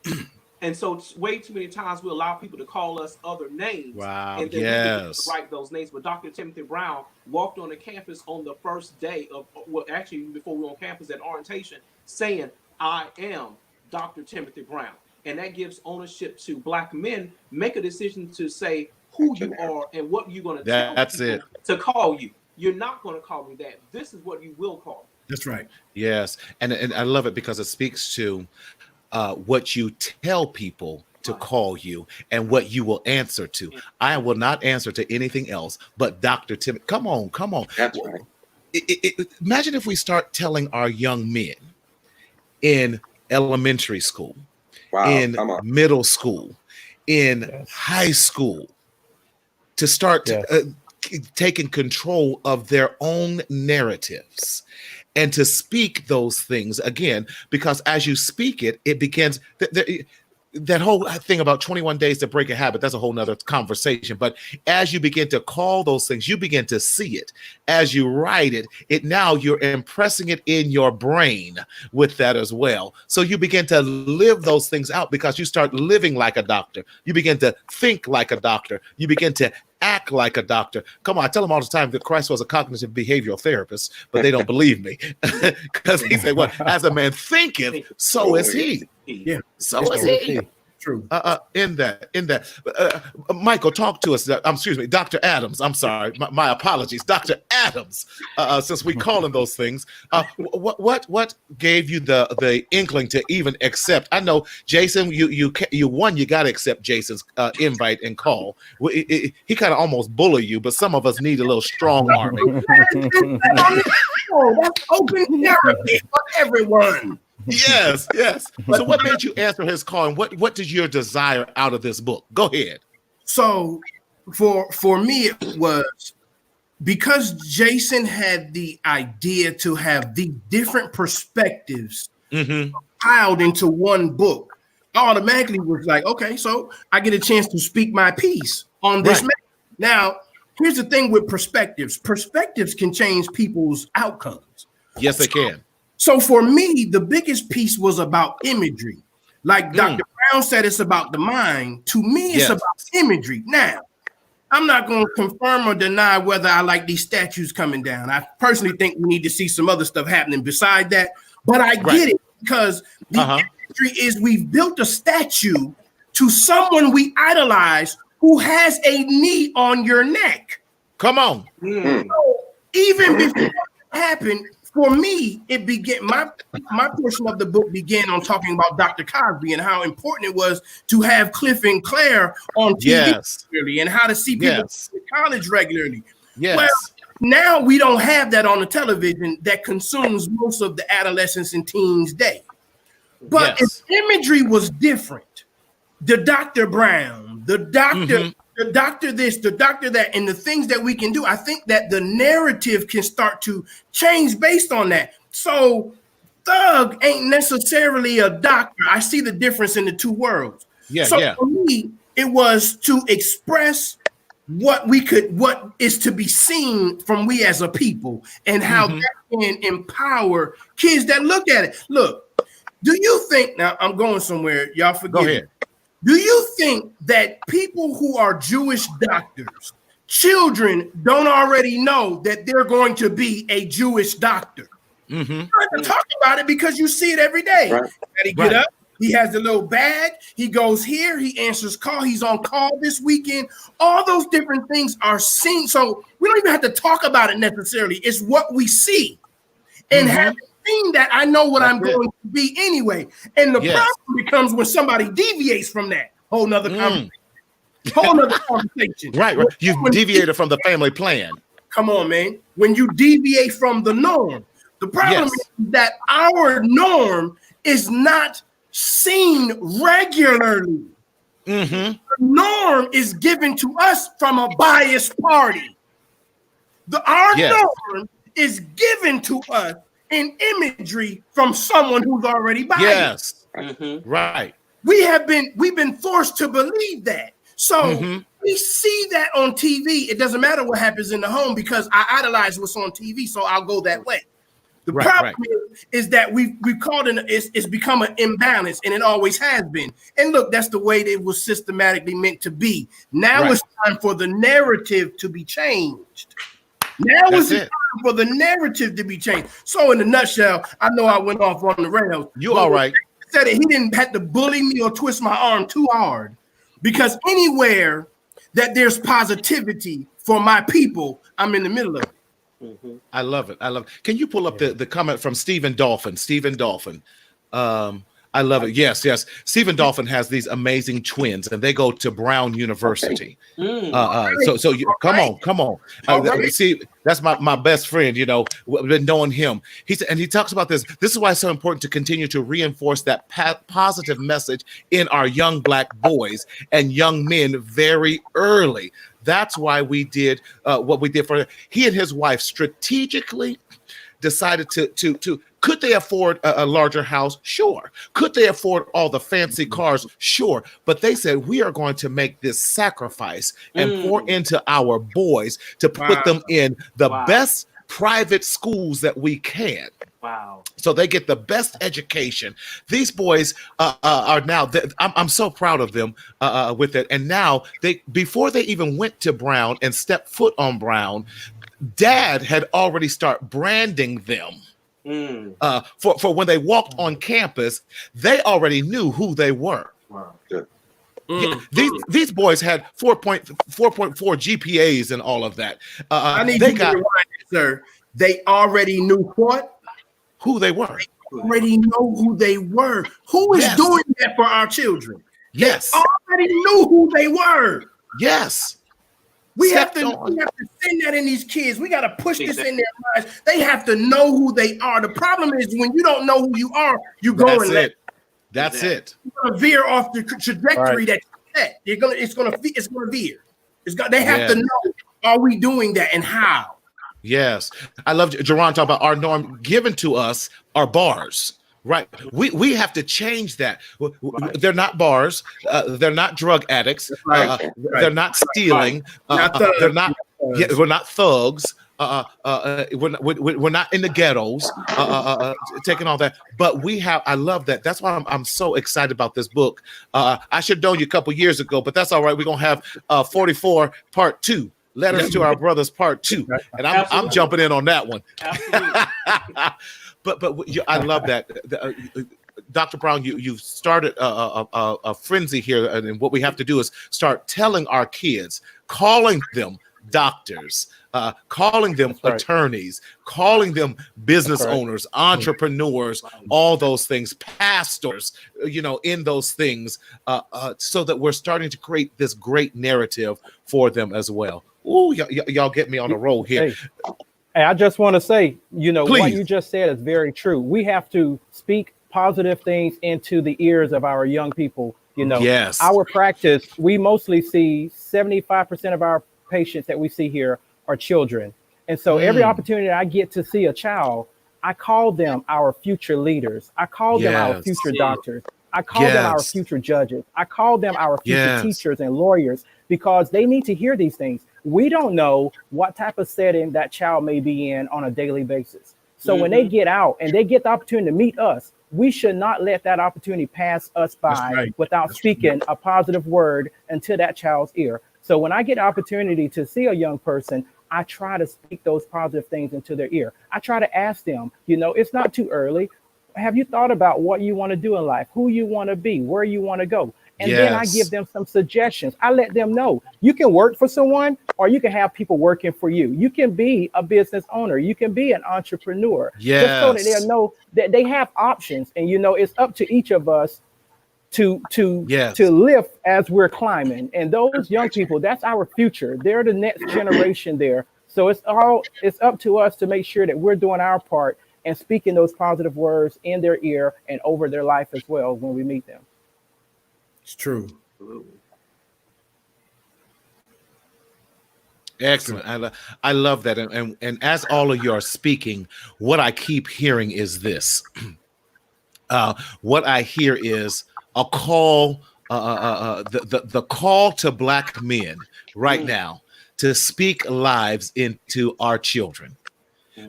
And so way too many times we allow people to call us other names. Wow, and then we write those names. But Dr. Timothy Brown walked on the campus on the first day of, well, actually before we were on campus at orientation, saying, "I am Dr. Timothy Brown." And that gives ownership to Black men. Make a decision to say who you are and what you're going to tell people to call you. You're not going to call me that. This is what you will call me. That's right. Yes. And I love it because it speaks to what you tell people to call you and what you will answer to. I will not answer to anything else but Dr. Tim. Come on. That's right. Imagine if we start telling our young men in elementary school, in middle school, in high school, to start taking control of their own narratives and to speak those things again, because as you speak it, it begins. that whole thing about 21 days to break a habit, that's a whole nother conversation. But as you begin to call those things, you begin to see it. As you write it now you're impressing it in your brain with that as well. So you begin to live those things out because you start living like a doctor. You begin to think like a doctor. You begin to act like a doctor. Come on, I tell them all the time that Christ was a cognitive behavioral therapist, but they don't believe me because he said, well, as a man thinketh, so is he. Yeah. So is he. True. In that, Michael, talk to us. Excuse me, Dr. Adams. I'm sorry, my apologies, Dr. Adams. Since we call him those things, what gave you the inkling to even accept? I know, Jason, you got to accept Jason's invite and call. He kind of almost bullied you, but some of us need a little strong arming. That's open therapy for everyone. Yes. So what made you answer his call, and what did your desire out of this book? Go ahead. So for me, it was because Jason had the idea to have the different perspectives piled into one book. I automatically was like, okay, so I get a chance to speak my piece on this. Right. Now, here's the thing with perspectives. Perspectives can change people's outcomes. Yes, they can. So for me, the biggest piece was about imagery. Like Dr. Brown said, it's about the mind. To me, it's about imagery. Now, I'm not going to confirm or deny whether I like these statues coming down. I personally think we need to see some other stuff happening beside that. But I get it because the imagery is we've built a statue to someone we idolize who has a knee on your neck. Come on. So even before it happened, for me, it began. My portion of the book began on talking about Dr. Cosby and how important it was to have Cliff and Claire on TV regularly, and how to see people in college regularly. Yes. Well, now we don't have that on the television that consumes most of the adolescents and teens' day. But if imagery was different, the Dr. Brown, the doctor. The doctor this, the doctor that, and the things that we can do, I think that the narrative can start to change based on that. So Thug ain't necessarily a doctor. I see the difference in the two worlds. For me, it was to express what is to be seen from we as a people, and how that can empower kids that look at it. Look, do you think, now I'm going somewhere, y'all forgive Go ahead. me. Do you think that people who are Jewish doctors, children don't already know that they're going to be a Jewish doctor? You don't have to talk about it because you see it every day. Right. That he get up, he has the little bag, he goes here, he answers call, he's on call this weekend. All those different things are seen. So we don't even have to talk about it necessarily. It's what we see. And having seen that, I know what I'm going to be anyway. And the problem becomes when somebody deviates from that. Whole nother conversation. Whole nother conversation. Right. You've deviated from the family plan. Come on, man. When you deviate from the norm, the problem is that our norm is not seen regularly. The norm is given to us from a biased party. Our norm is given to us in imagery from someone who's already biased. Right. We've been forced to believe that. So we see that on TV. It doesn't matter what happens in the home because I idolize what's on TV, so I'll go that way. The problem is that we've called it's become an imbalance, and it always has been. And look, that's the way it was systematically meant to be. Now it's time for the narrative to be changed. Now is the time for the narrative to be changed. So in a nutshell, I know I went off on the rails. You all right. He said it, he didn't have to bully me or twist my arm too hard, because anywhere that there's positivity for my people, I'm in the middle of it. I love it. Can you pull up the comment from Stephen Dolphin? I love it. Yes. Stephen Dolphin has these amazing twins, and they go to Brown University. So you, come on. See, that's my best friend. You know, we've been knowing him. He said, and he talks about this. This is why it's so important to continue to reinforce that positive message in our young Black boys and young men very early. That's why we did what we did for he and his wife strategically decided to Could they afford a larger house? Sure. Could they afford all the fancy cars? Sure. But they said, we are going to make this sacrifice and pour into our boys to put them in the best private schools that we can. Wow. So they get the best education. These boys are now, I'm so proud of them with it. And now before they even went to Brown and stepped foot on Brown, Dad had already started branding them. For when they walked on campus, they already knew who they were. Wow. Yeah, these boys had 4.4 GPAs and all of that. I need you to rewind it, sir. They already knew what? Who they were. They already know who they were. Who is doing that for our children? Yes. They already knew who they were. Yes. We have to send that in these kids. We got to push this in their minds. They have to know who they are. The problem is when you don't know who you are, you go and let That's it. You're gonna veer off the trajectory that you set. It's gonna veer. They have to know, are we doing that and how? Yes. I love Jerron talking about our norm given to us are bars. Right. We have to change that. They're not bars. They're not drug addicts. They're not stealing. They're not. We're not thugs. We're not in the ghettos taking all that. But we have. I love that. That's why I'm so excited about this book. I should have known you a couple years ago, but that's all right. We're gonna have 44 part 2. Letters to Our Brothers Part 2, and I'm jumping in on that one. But I love that, Dr. Brown. You've started a frenzy here, and what we have to do is start telling our kids, calling them doctors, calling them attorneys, calling them business owners, entrepreneurs, all those things, pastors, in those things, so that we're starting to create this great narrative for them as well. Ooh, y'all get me on a roll here. Hey, I just want to say, Please. What you just said is very true. We have to speak positive things into the ears of our young people. Yes. Our practice, we mostly see 75% of our patients that we see here are children. And so every opportunity I get to see a child, I call them our future leaders. I call them our future doctors. I call them our future judges. I call them our future teachers and lawyers, because they need to hear these things. We don't know what type of setting that child may be in on a daily basis. So when they get out and they get the opportunity to meet us, we should not let that opportunity pass us by without speaking a positive word into that child's ear. So when I get the opportunity to see a young person, I try to speak those positive things into their ear. I try to ask them, it's not too early. Have you thought about what you want to do in life, who you want to be, where you want to go? And then I give them some suggestions. I let them know you can work for someone, or you can have people working for you. You can be a business owner. You can be an entrepreneur. Just so that they'll know that they have options. And, it's up to each of us to lift as we're climbing. And those young people, that's our future. They're the next generation there. So it's up to us to make sure that we're doing our part and speaking those positive words in their ear and over their life as well when we meet them. It's true. Excellent. I love that. And as all of you are speaking, what I keep hearing is this. What I hear is a call, the call to Black men right now to speak lives into our children.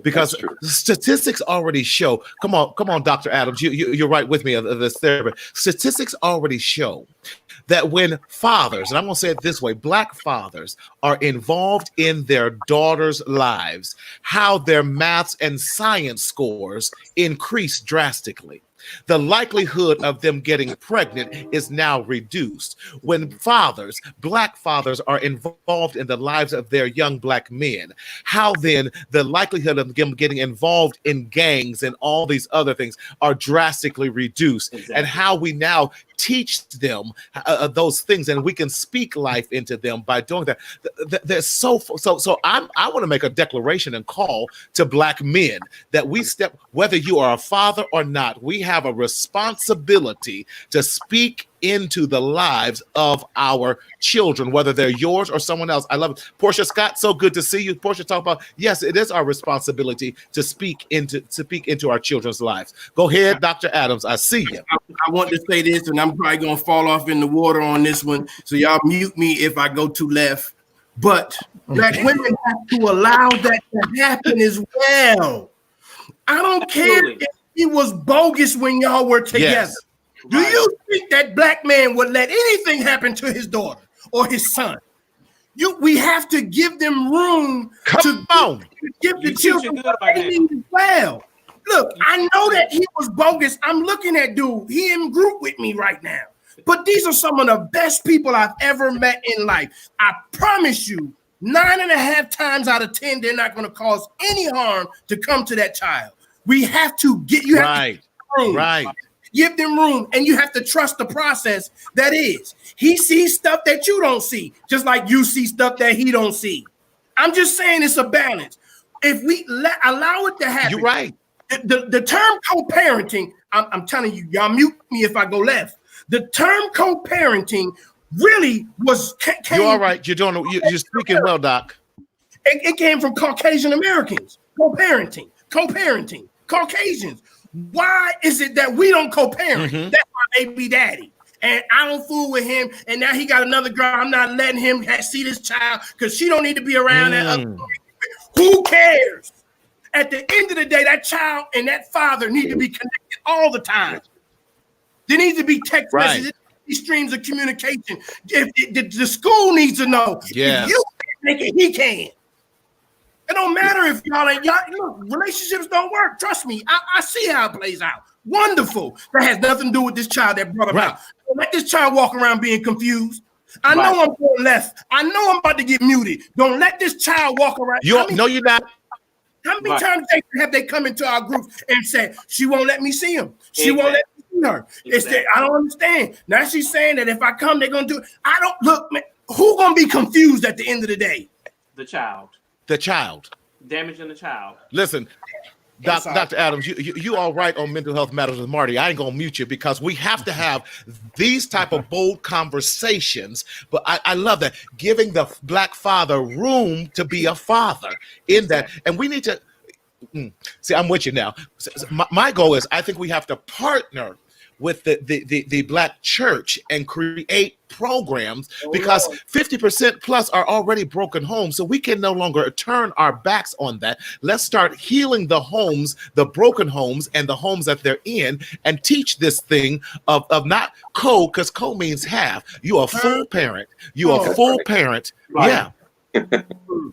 Because statistics already show. Come on, Dr. Adams. You're right with me of this therapy. Statistics already show that when fathers, and I'm going to say it this way, Black fathers are involved in their daughters' lives, how their maths and science scores increase drastically. The likelihood of them getting pregnant is now reduced. When fathers, Black fathers, are involved in the lives of their young Black men, how then the likelihood of them getting involved in gangs and all these other things are drastically reduced. Exactly. And how we now teach them those things, and we can speak life into them by doing that. There's so I want to make a declaration and call to Black men that we step, whether you are a father or not, we have a responsibility to speak into the lives of our children, whether they're yours or someone else. I love it. Portia Scott, so good to see you. Portia, talk about, yes, it is our responsibility to speak into our children's lives. Go ahead, Dr. Adams. I see you. I want to say this, and I'm probably going to fall off in the water on this one, so y'all mute me if I go too left. But black women have to allow that to happen as well. I don't care if he was bogus when y'all were together. Yes. Do you think that black man would let anything happen to his daughter or his son? We have to give them room to give the children what they need as well. Look, I know that he was bogus. I'm looking at dude. He in group with me right now. But these are some of the best people I've ever met in life. I promise you, 9.5 times out of 10, they're not going to cause any harm to come to that child. We have to get you. Have to give them room, and you have to trust the process. That is, he sees stuff that you don't see, just like you see stuff that he don't see. I'm just saying it's a balance. If we allow it to happen, you're right. The term co-parenting, I'm telling you, y'all mute me if I go left. The term co-parenting really was. You're all right. You're speaking well, Doc. It came from Caucasian Americans. Co-parenting, Caucasians. Why is it that we don't co-parent? That's my baby daddy, and I don't fool with him. And now he got another girl. I'm not letting him see this child because she don't need to be around that other. Who cares? At the end of the day, that child and that father need to be connected all the time. There needs to be text messages, streams of communication. If the school needs to know, if you can't make it, he can. It don't matter if y'all look, relationships don't work. Trust me, I see how it plays out. Wonderful. That has nothing to do with this child that brought about. Don't let this child walk around being confused. I know I'm going left. I know I'm about to get muted. Don't let this child walk around. No, you're not. How many times have they come into our group and said, she won't let me see him? She won't let me see her. It's that I don't understand. Now she's saying that if I come, they're going to do it. I don't look, man, who going to be confused at the end of the day? The child. The child. Damaging the child. Listen, Dr. Adams, you all right on Mental Health Matters with Marty. I ain't gonna mute you because we have to have these type of bold conversations. But I love that, giving the black father room to be a father in that, and we need to see. I'm with you now. My goal is, I think we have to partner with the black church and create programs because 50% plus are already broken homes. So we can no longer turn our backs on that. Let's start healing the homes, the broken homes and the homes that they're in, and teach this thing of not because co means half. You are a full parent. You are a full parent. Yeah.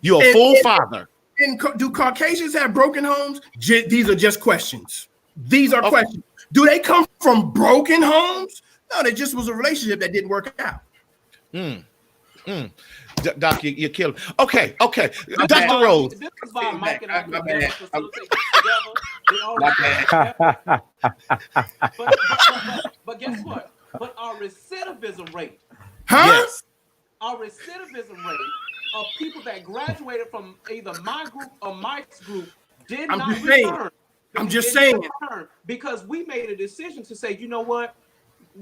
You're a full father. And do Caucasians have broken homes? These are just questions. These are questions. Do they come from broken homes? No, there just was a relationship that didn't work out. Doc, you killed. Okay. Dr. Rose. This is why Mike and I But guess what? But our recidivism rate. Yes. Our recidivism rate of people that graduated from either my group or Mike's group did not return. I'm just saying. Because we made a decision to say, you know what?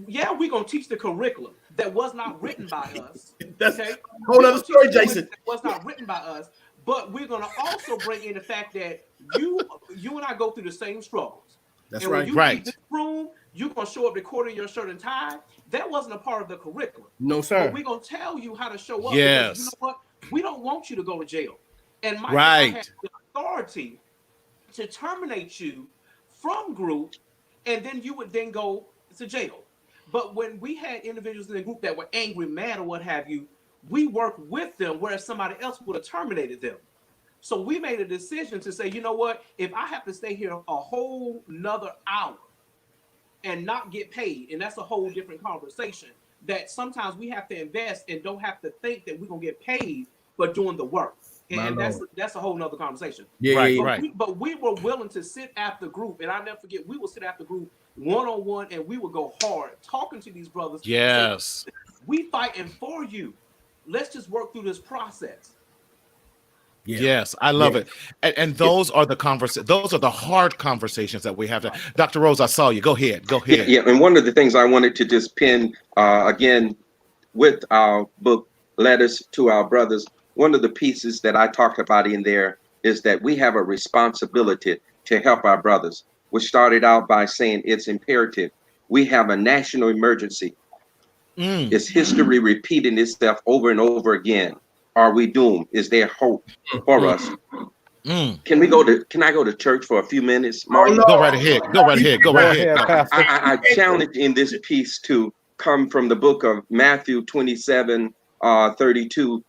Yeah, we're going to teach the curriculum that was not written by us. That's a whole other story, Jason. That was not written by us. But we're going to also bring in the fact that you and I go through the same struggles. That's and right. When you leave this room, you're going to show up recording your shirt and tie. That wasn't a part of the curriculum. No, sir. But we're going to tell you how to show up. Yes. Because you know what? We don't want you to go to jail. And Mike has the authority to terminate you from group, and then you would then go to jail. But when we had individuals in the group that were angry, mad, or what have you, we worked with them, whereas somebody else would have terminated them. So we made a decision to say, you know what, if I have to stay here a whole nother hour and not get paid, and that's a whole different conversation, that sometimes we have to invest and don't have to think that we're going to get paid for doing the work. And that's a whole nother conversation. But we were willing to sit after group, and I'll never forget, we would sit after group one-on-one, and we would go hard talking to these brothers. Yes. We fighting for you. Let's just work through this process. Yeah. Yes, I love it. And those are the those are the hard conversations that we have to. Dr. Rose, I saw you. Go ahead. Go ahead. Yeah. And one of the things I wanted to just pin again with our book, Letters to Our Brothers, one of the pieces that I talked about in there is that we have a responsibility to help our brothers. We started out by saying it's imperative. We have a national emergency. Is history repeating itself over and over again? Are we doomed? Is there hope for us? Can I go to church for a few minutes, Marty? Go right ahead. Go right ahead. Go right ahead. Pastor. I challenge in this piece to come from the book of Matthew 27, 32,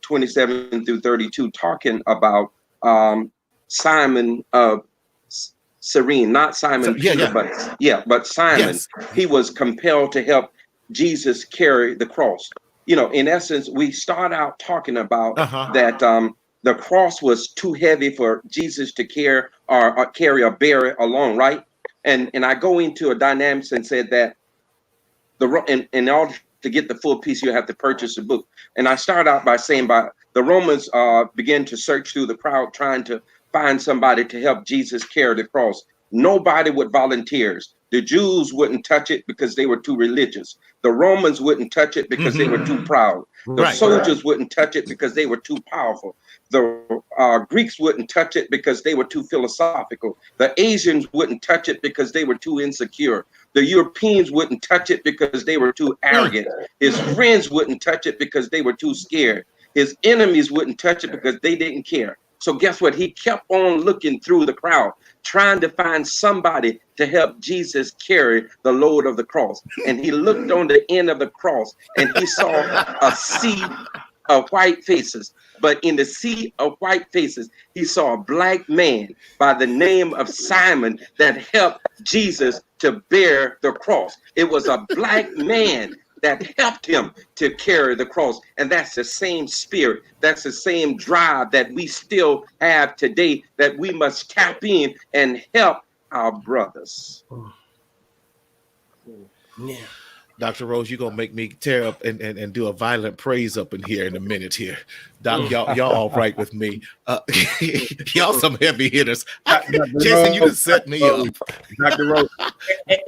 27 through 32, talking about Simon of Cyrene, not Simon Peter, but Simon. Yes. He was compelled to help Jesus carry the cross. You know, in essence, we start out talking about that the cross was too heavy for Jesus to carry or carry or bear it alone, right? And I go into a dynamics and said that in order to get the full piece, you have to purchase the book. And I start out by saying the Romans began to search through the crowd trying to find somebody to help Jesus carry the cross. Nobody would volunteers. The Jews wouldn't touch it because they were too religious. The Romans wouldn't touch it because they were too proud. The soldiers wouldn't touch it because they were too powerful. The Greeks wouldn't touch it because they were too philosophical. The Asians wouldn't touch it because they were too insecure. The Europeans wouldn't touch it because they were too arrogant. His friends wouldn't touch it because they were too scared. His enemies wouldn't touch it because they didn't care. So guess what? He kept on looking through the crowd, trying to find somebody to help Jesus carry the load of the cross. And he looked on the end of the cross and he saw a sea of white faces. But in the sea of white faces, he saw a black man by the name of Simon that helped Jesus to bear the cross. It was a black man that helped him to carry the cross. And that's the same spirit. That's the same drive that we still have today, that we must tap in and help our brothers. Yeah. Dr. Rose, you're gonna make me tear up and do a violent praise up in here in a minute here. Doc, y'all all right with me. Y'all some heavy hitters. Jason, you just set me up. Dr. Rose.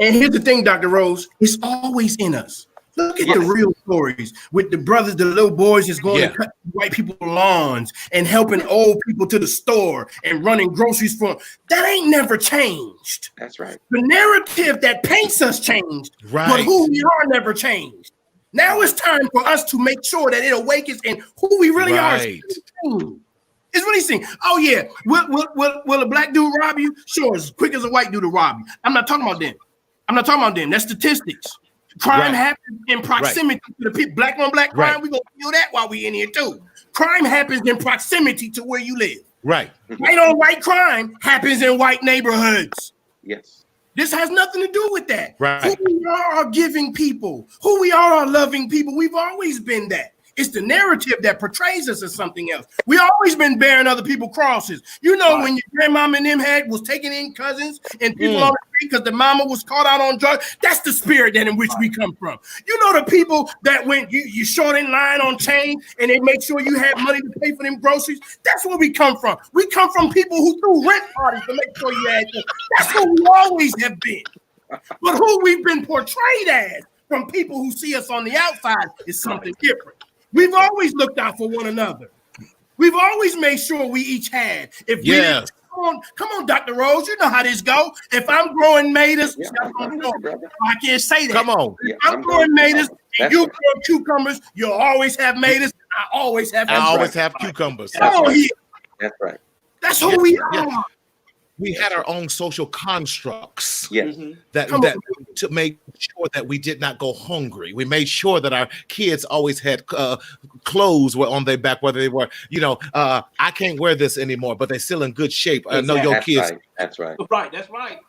And here's the thing, Dr. Rose, it's always in us. Look at the real stories with the brothers, the little boys that's going to cut white people's lawns and helping old people to the store and running groceries for them. That ain't never changed. That's right. The narrative that paints us changed, but who we are never changed. Now it's time for us to make sure that it awakens in who we really are. It's really saying, oh yeah, will a black dude rob you? Sure, as quick as a white dude to rob you. I'm not talking about them. That's statistics. Crime happens in proximity to the people. Black on black crime, we're going to feel that while we in here too. Crime happens in proximity to where you live. Right. White on white crime happens in white neighborhoods. Yes. This has nothing to do with that. Right. Who we are giving people. Who we are loving people. We've always been that. It's the narrative that portrays us as something else. We always been bearing other people's crosses. You know, when your grandmama and them was taking in cousins and people on the street because the mama was caught out on drugs. That's the spirit that in which we come from. You know, the people that when you short in line on change and they make sure you have money to pay for them groceries. That's where we come from. We come from people who threw rent parties to make sure you had them. That's who we always have been. But who we've been portrayed as from people who see us on the outside is something different. We've always looked out for one another. We've always made sure we each had. Come on, Dr. Rose, you know how this go. If I'm growing tomatoes, I can't say that. Come on. If I'm growing tomatoes and you grow cucumbers, you'll always have tomatoes. I always have cucumbers. That's right. That's who we are. We had our own social constructs that to make sure that we did not go hungry. We made sure that our kids always had clothes were on their back, whether they were, I can't wear this anymore, but they're still in good shape. I know your kids. That's right. That's right.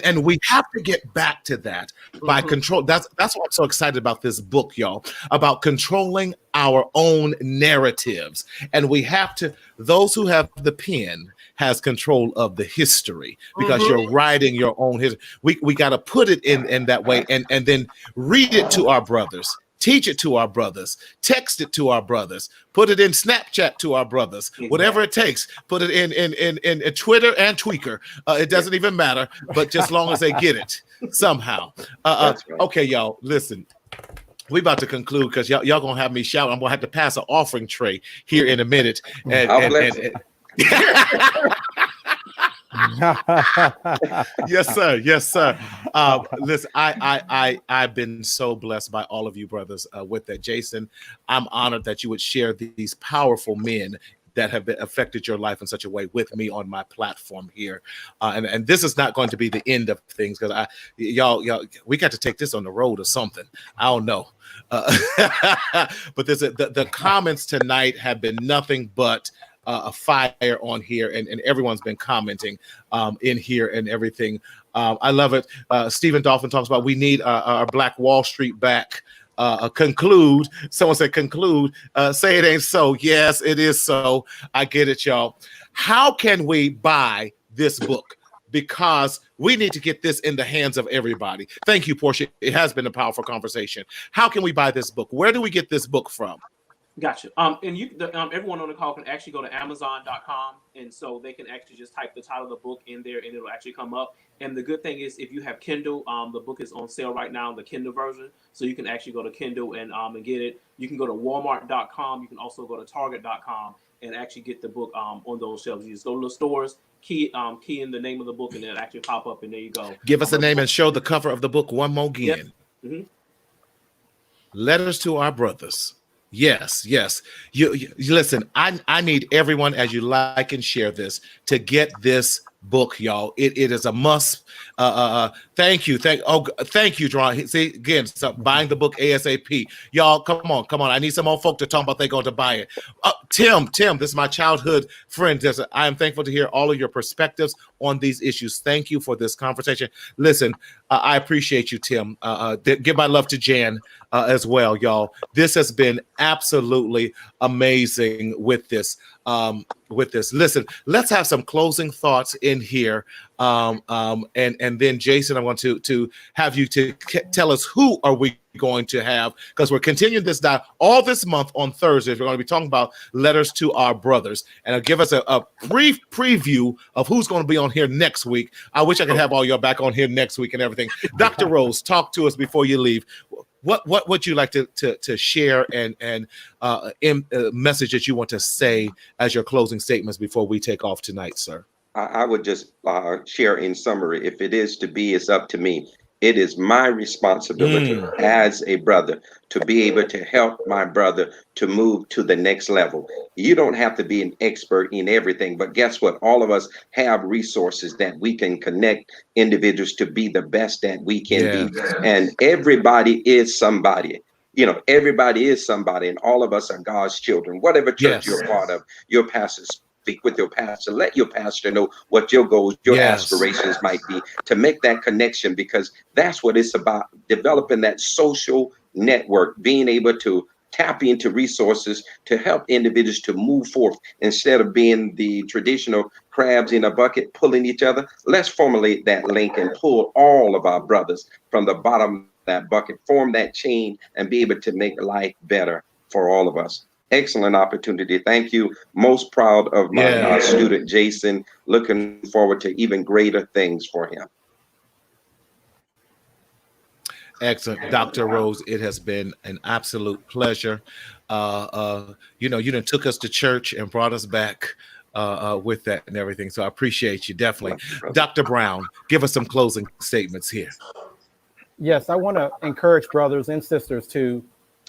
And we have to get back to that by control. That's why I'm so excited about this book, y'all, about controlling our own narratives. And we have to, those who have the pen has control of the history because you're writing your own history. We got to put it in that way and then read it to our brothers. teach it to our brothers, text it to our brothers, put it in Snapchat to our brothers, whatever it takes. Put it in Twitter and Tweaker. It doesn't even matter, but just long as they get it somehow. That's right. Okay, y'all, listen. We about to conclude because y'all gonna have me shout. I'm gonna have to pass an offering tray here in a minute. Yes, sir. Yes, sir. Listen, I've been so blessed by all of you brothers with that. Jason, I'm honored that you would share these powerful men that have affected your life in such a way with me on my platform here. And this is not going to be the end of things because y'all, we got to take this on the road or something. I don't know. But the comments tonight have been nothing but a fire on here, and everyone's been commenting in here and everything. I love it. Stephen Dolphin talks about we need our Black Wall Street back. Conclude. Someone said conclude. Say it ain't so. Yes, it is so. I get it, y'all. How can we buy this book? Because we need to get this in the hands of everybody. Thank you, Portia. It has been a powerful conversation. How can we buy this book? Where do we get this book from? Gotcha. And everyone on the call can actually go to Amazon.com, and so they can actually just type the title of the book in there, and it'll actually come up. And the good thing is, if you have Kindle, the book is on sale right now, the Kindle version, so you can actually go to Kindle and get it. You can go to Walmart.com. You can also go to Target.com and actually get the book on those shelves. You just go to the stores, key in the name of the book, and it'll actually pop up, and there you go. Give us a name and show the cover of the book one more again. Yep. Mm-hmm. Letters to Our Brothers. Yes. You listen, I need everyone, as you like and share this, to get this book, y'all. It is a must. Thank you, Dron. See again, buying the book ASAP, y'all. Come on. I need some more folk to talk about they going to buy it. Tim, this is my childhood friend. I am thankful to hear all of your perspectives on these issues. Thank you for this conversation. Listen, I appreciate you, Tim. Give my love to Jan as well, y'all. This has been absolutely amazing with this. Listen, let's have some closing thoughts in here. And then Jason, I want to have you to tell us who are we going to have, because we're continuing this dive all this month on Thursdays. We're going to be talking about letters to our brothers, and it'll give us a brief preview of who's going to be on here next week. I wish I could have all y'all back on here next week and everything. Dr. Rose, talk to us before you leave. What would you like to share and message that you want to say as your closing statements before we take off tonight, sir? I would just share in summary, if it is to be, it's up to me. It is my responsibility as a brother to be able to help my brother to move to the next level. You don't have to be an expert in everything, but guess what? All of us have resources that we can connect individuals to be the best that we can be. And everybody is somebody. Everybody is somebody, and all of us are God's children. Whatever church you're part of, your pastors. Speak with your pastor. Let your pastor know what your goals, your aspirations might be, to make that connection, because that's what it's about. Developing that social network, being able to tap into resources to help individuals to move forth instead of being the traditional crabs in a bucket pulling each other. Let's formulate that link and pull all of our brothers from the bottom of that bucket, form that chain, and be able to make life better for all of us. Excellent opportunity. Thank you. Most proud of my student, Jason. Looking forward to even greater things for him. Excellent. Dr. Rose, it has been an absolute pleasure. You done took us to church and brought us back with that and everything. So I appreciate you, definitely. Dr. Brown, give us some closing statements here. Yes, I want to encourage brothers and sisters to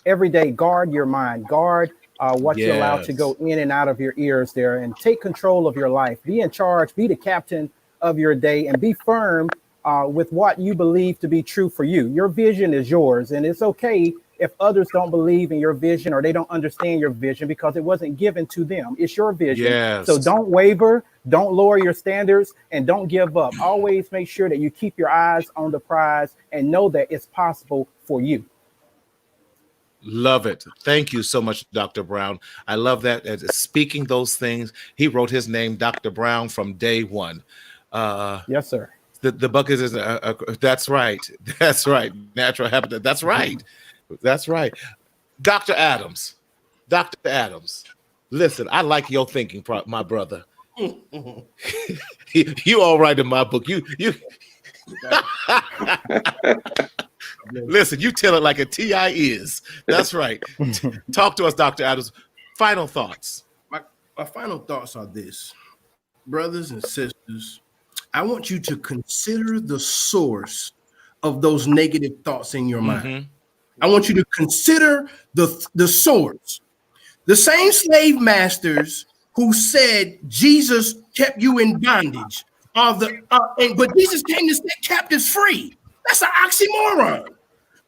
every day guard your mind, guard what you allow to go in and out of your ears there, and take control of your life. Be in charge, be the captain of your day, and be firm with what you believe to be true for you. Your vision is yours, and it's okay if others don't believe in your vision or they don't understand your vision, because it wasn't given to them. It's your vision. So don't waver, don't lower your standards, and don't give up. Always make sure that you keep your eyes on the prize and know that it's possible for you. Love it. Thank you so much, Dr. Brown. I love that. Speaking those things, he wrote his name, Dr. Brown, from day one. Yes, sir. The bucket is, that's right. That's right. Natural habitat. That's right. That's right. Dr. Adams. Dr. Adams. Listen, I like your thinking, my brother. You all right in my book. You listen, you tell it like a TI is. That's right. Talk to us, Dr. Adams. Final thoughts. My final thoughts are this. Brothers and sisters, I want you to consider the source of those negative thoughts in your mind. I want you to consider the source. The same slave masters who said Jesus kept you in bondage but Jesus came to set captives free. That's an oxymoron.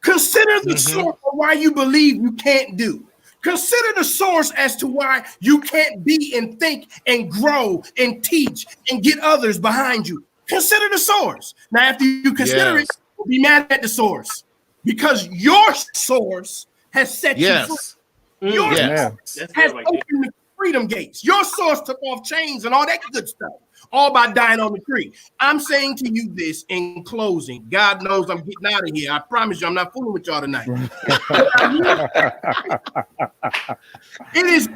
Consider the source of why you believe you can't do. Consider the source as to why you can't be and think and grow and teach and get others behind you. Consider the source. Now, after you consider it, be mad at the source because your source has set you free. Your source has opened the freedom gates. Your source took off chains and all that good stuff, all by dying on the tree. I'm saying to you this in closing. God knows I'm getting out of here. I promise you, I'm not fooling with y'all tonight. It is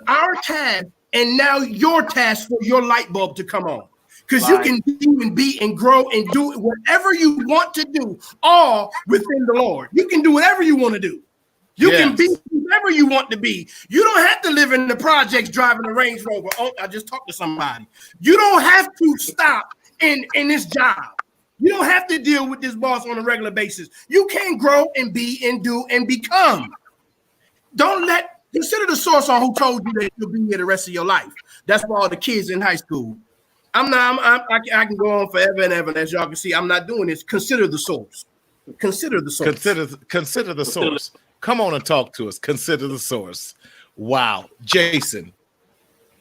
our task and now your task for your light bulb to come on. Because you can do and be and grow and do whatever you want to do, all within the Lord. You can do whatever you want to do. You can be whoever you want to be. You don't have to live in the projects driving a Range Rover. Oh, I just talked to somebody. You don't have to stop in this job. You don't have to deal with this boss on a regular basis. You can grow and be and do and become. Consider the source on who told you that you'll be here the rest of your life. That's for all the kids in high school. I can go on forever and ever. As y'all can see, I'm not doing this. Consider the source. Consider the source. Consider the source. Come on and talk to us. Consider the source. Wow. Jason,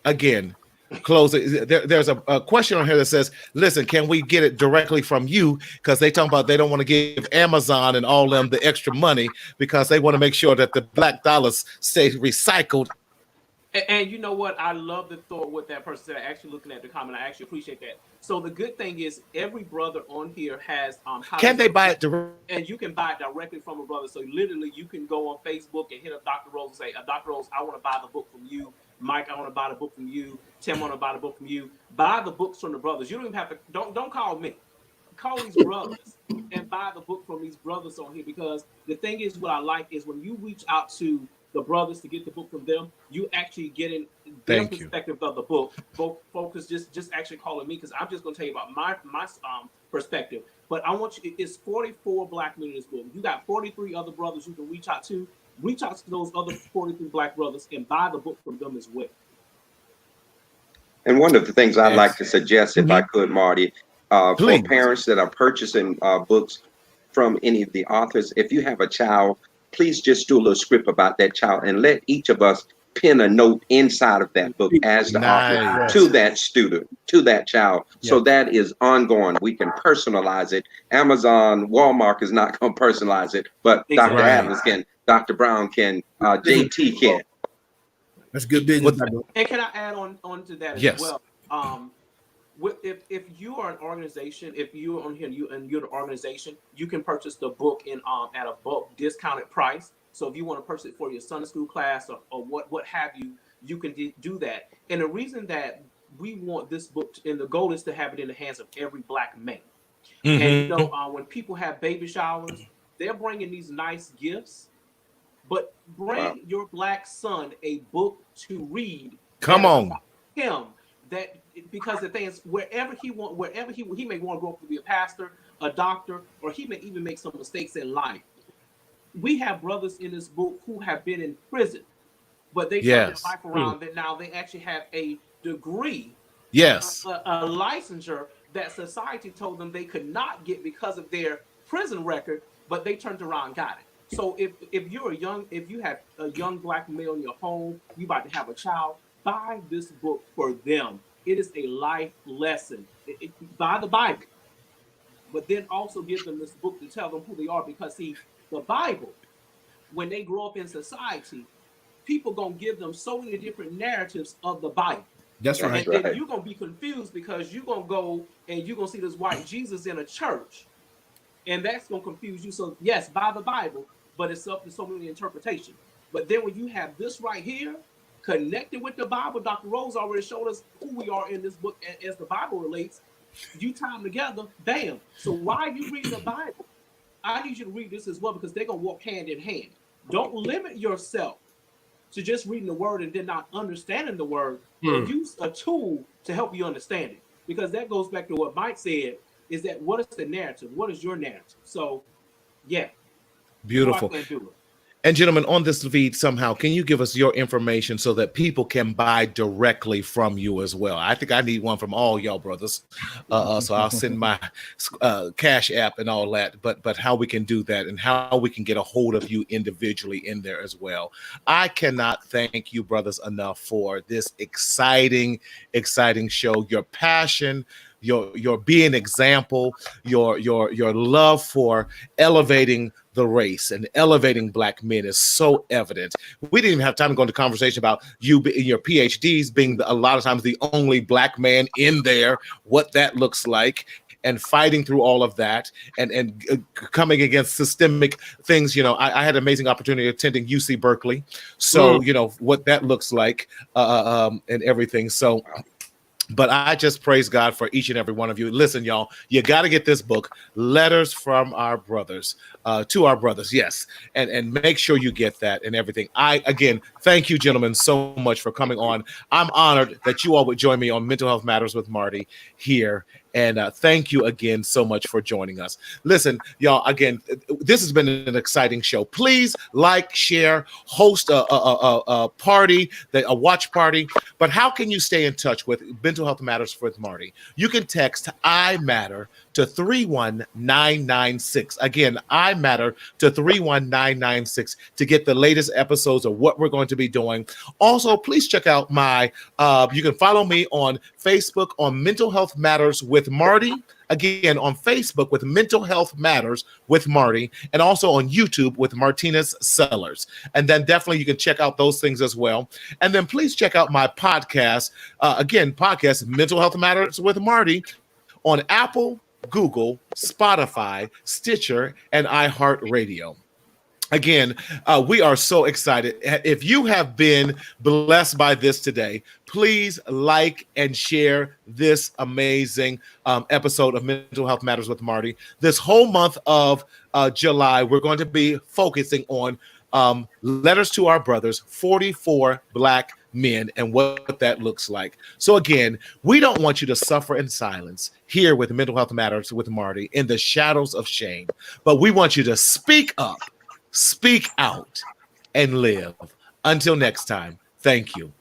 again, closing. There's a question on here that says, listen, can we get it directly from you? Because they talk about they don't want to give Amazon and all them the extra money because they want to make sure that the black dollars stay recycled. And you know what? I love the thought what that person said. Actually, looking at the comment, I actually appreciate that. So the good thing is, every brother on here has can they buy it directly? And you can buy it directly from a brother. So literally, you can go on Facebook and hit up Dr. Rose and say, Dr. Rose, I want to buy the book from you. Mike, I want to buy the book from you. Tim, I want to buy the book from you. Buy the books from the brothers. You don't even have to. Don't call me. Call these brothers and buy the book from these brothers on here. Because the thing is, what I like is when you reach out to the brothers to get the book from them, you actually get in their perspective of the book. Focus just actually calling me because I'm just going to tell you about my perspective. But I want you. It's 44 black men in this book. You got 43 other brothers you can reach out to. Reach out to those other 43 black brothers and buy the book from them as well. And one of the things I'd like to suggest, if I could, Marty, for parents that are purchasing books from any of the authors, if you have a child, please just do a little script about that child and let each of us pen a note inside of that book as the author to that student, to that child. So that is ongoing. We can personalize it. Amazon, Walmart is not going to personalize it, but Dr. Adams can, Dr. Brown can, JT can. That's good business. And can I add on to that as well? If you are an organization, if you're on here and you're an organization, you can purchase the book at a bulk discounted price. So if you want to purchase it for your Sunday school class or what have you, you can do that. And the reason that we want this book, and the goal is to have it in the hands of every black man. And you know, when people have baby showers, they're bringing these nice gifts, but bring your black son a book to read. Come on, him that. Because the thing is, wherever he may want to grow up to be a pastor, a doctor, or he may even make some mistakes in life. We have brothers in this book who have been in prison, but they turned their life around. That now they actually have a degree, a licensure that society told them they could not get because of their prison record, but they turned around and got it. So if you have a young black male in your home, you about to have a child, buy this book for them. It is a life lesson. Buy the Bible, but then also give them this book to tell them who they are. Because see, the Bible, when they grow up in society, people gonna give them so many different narratives of the Bible. That's right. And then you're gonna be confused because you're gonna go and you're gonna see this white Jesus in a church, and that's gonna confuse you. So yes, buy the Bible, but it's up to so many interpretations. But then when you have this right here, connected with the Bible, Dr. Rose already showed us who we are in this book as the Bible relates. You tie them together, bam. So while you reading the Bible, I need you to read this as well, because they're going to walk hand in hand. Don't limit yourself to just reading the word and then not understanding the word. Use a tool to help you understand it. Because that goes back to what Mike said, is that what is the narrative? What is your narrative? So, yeah. Beautiful. And gentlemen, on this feed somehow, can you give us your information so that people can buy directly from you as well? I think I need one from all y'all brothers. So I'll send my Cash App and all that, but how we can do that and how we can get a hold of you individually in there as well. I cannot thank you brothers enough for this exciting show, your passion, your being example, your love for elevating the race and elevating Black men is so evident. We didn't even have time to go into conversation about you in your PhDs being a lot of times the only Black man in there, what that looks like, and fighting through all of that and coming against systemic things. I had an amazing opportunity attending UC Berkeley. So, what that looks like and everything. So, but I just praise God for each and every one of you. Listen, y'all, you got to get this book, Letters from Our Brothers, to Our Brothers. Yes. And make sure you get that and everything. Again, thank you, gentlemen, so much for coming on. I'm honored that you all would join me on Mental Health Matters with Marty here. And thank you again so much for joining us. Listen, y'all, again, this has been an exciting show. Please like, share, host a party, a watch party. But how can you stay in touch with Mental Health Matters with Marty? You can text I Matter to 31996. Again, I Matter to 31996 to get the latest episodes of what we're going to be doing. Also, please check out you can follow me on Facebook on Mental Health Matters with Marty. Again, on Facebook with Mental Health Matters with Marty, and also on YouTube with Martinez Sellers. And then definitely you can check out those things as well. And then please check out my podcast. Podcast Mental Health Matters with Marty on Apple, Google, Spotify, Stitcher, and iHeartRadio. Again, we are so excited. If you have been blessed by this today, please like and share this amazing episode of Mental Health Matters with Marty. This whole month of July, we're going to be focusing on Letters to Our Brothers, 44 Black men, and what that looks like. So again, we don't want you to suffer in silence here with Mental Health Matters with Marty in the shadows of shame, but we want you to speak up, speak out, and live. Until next time, thank you.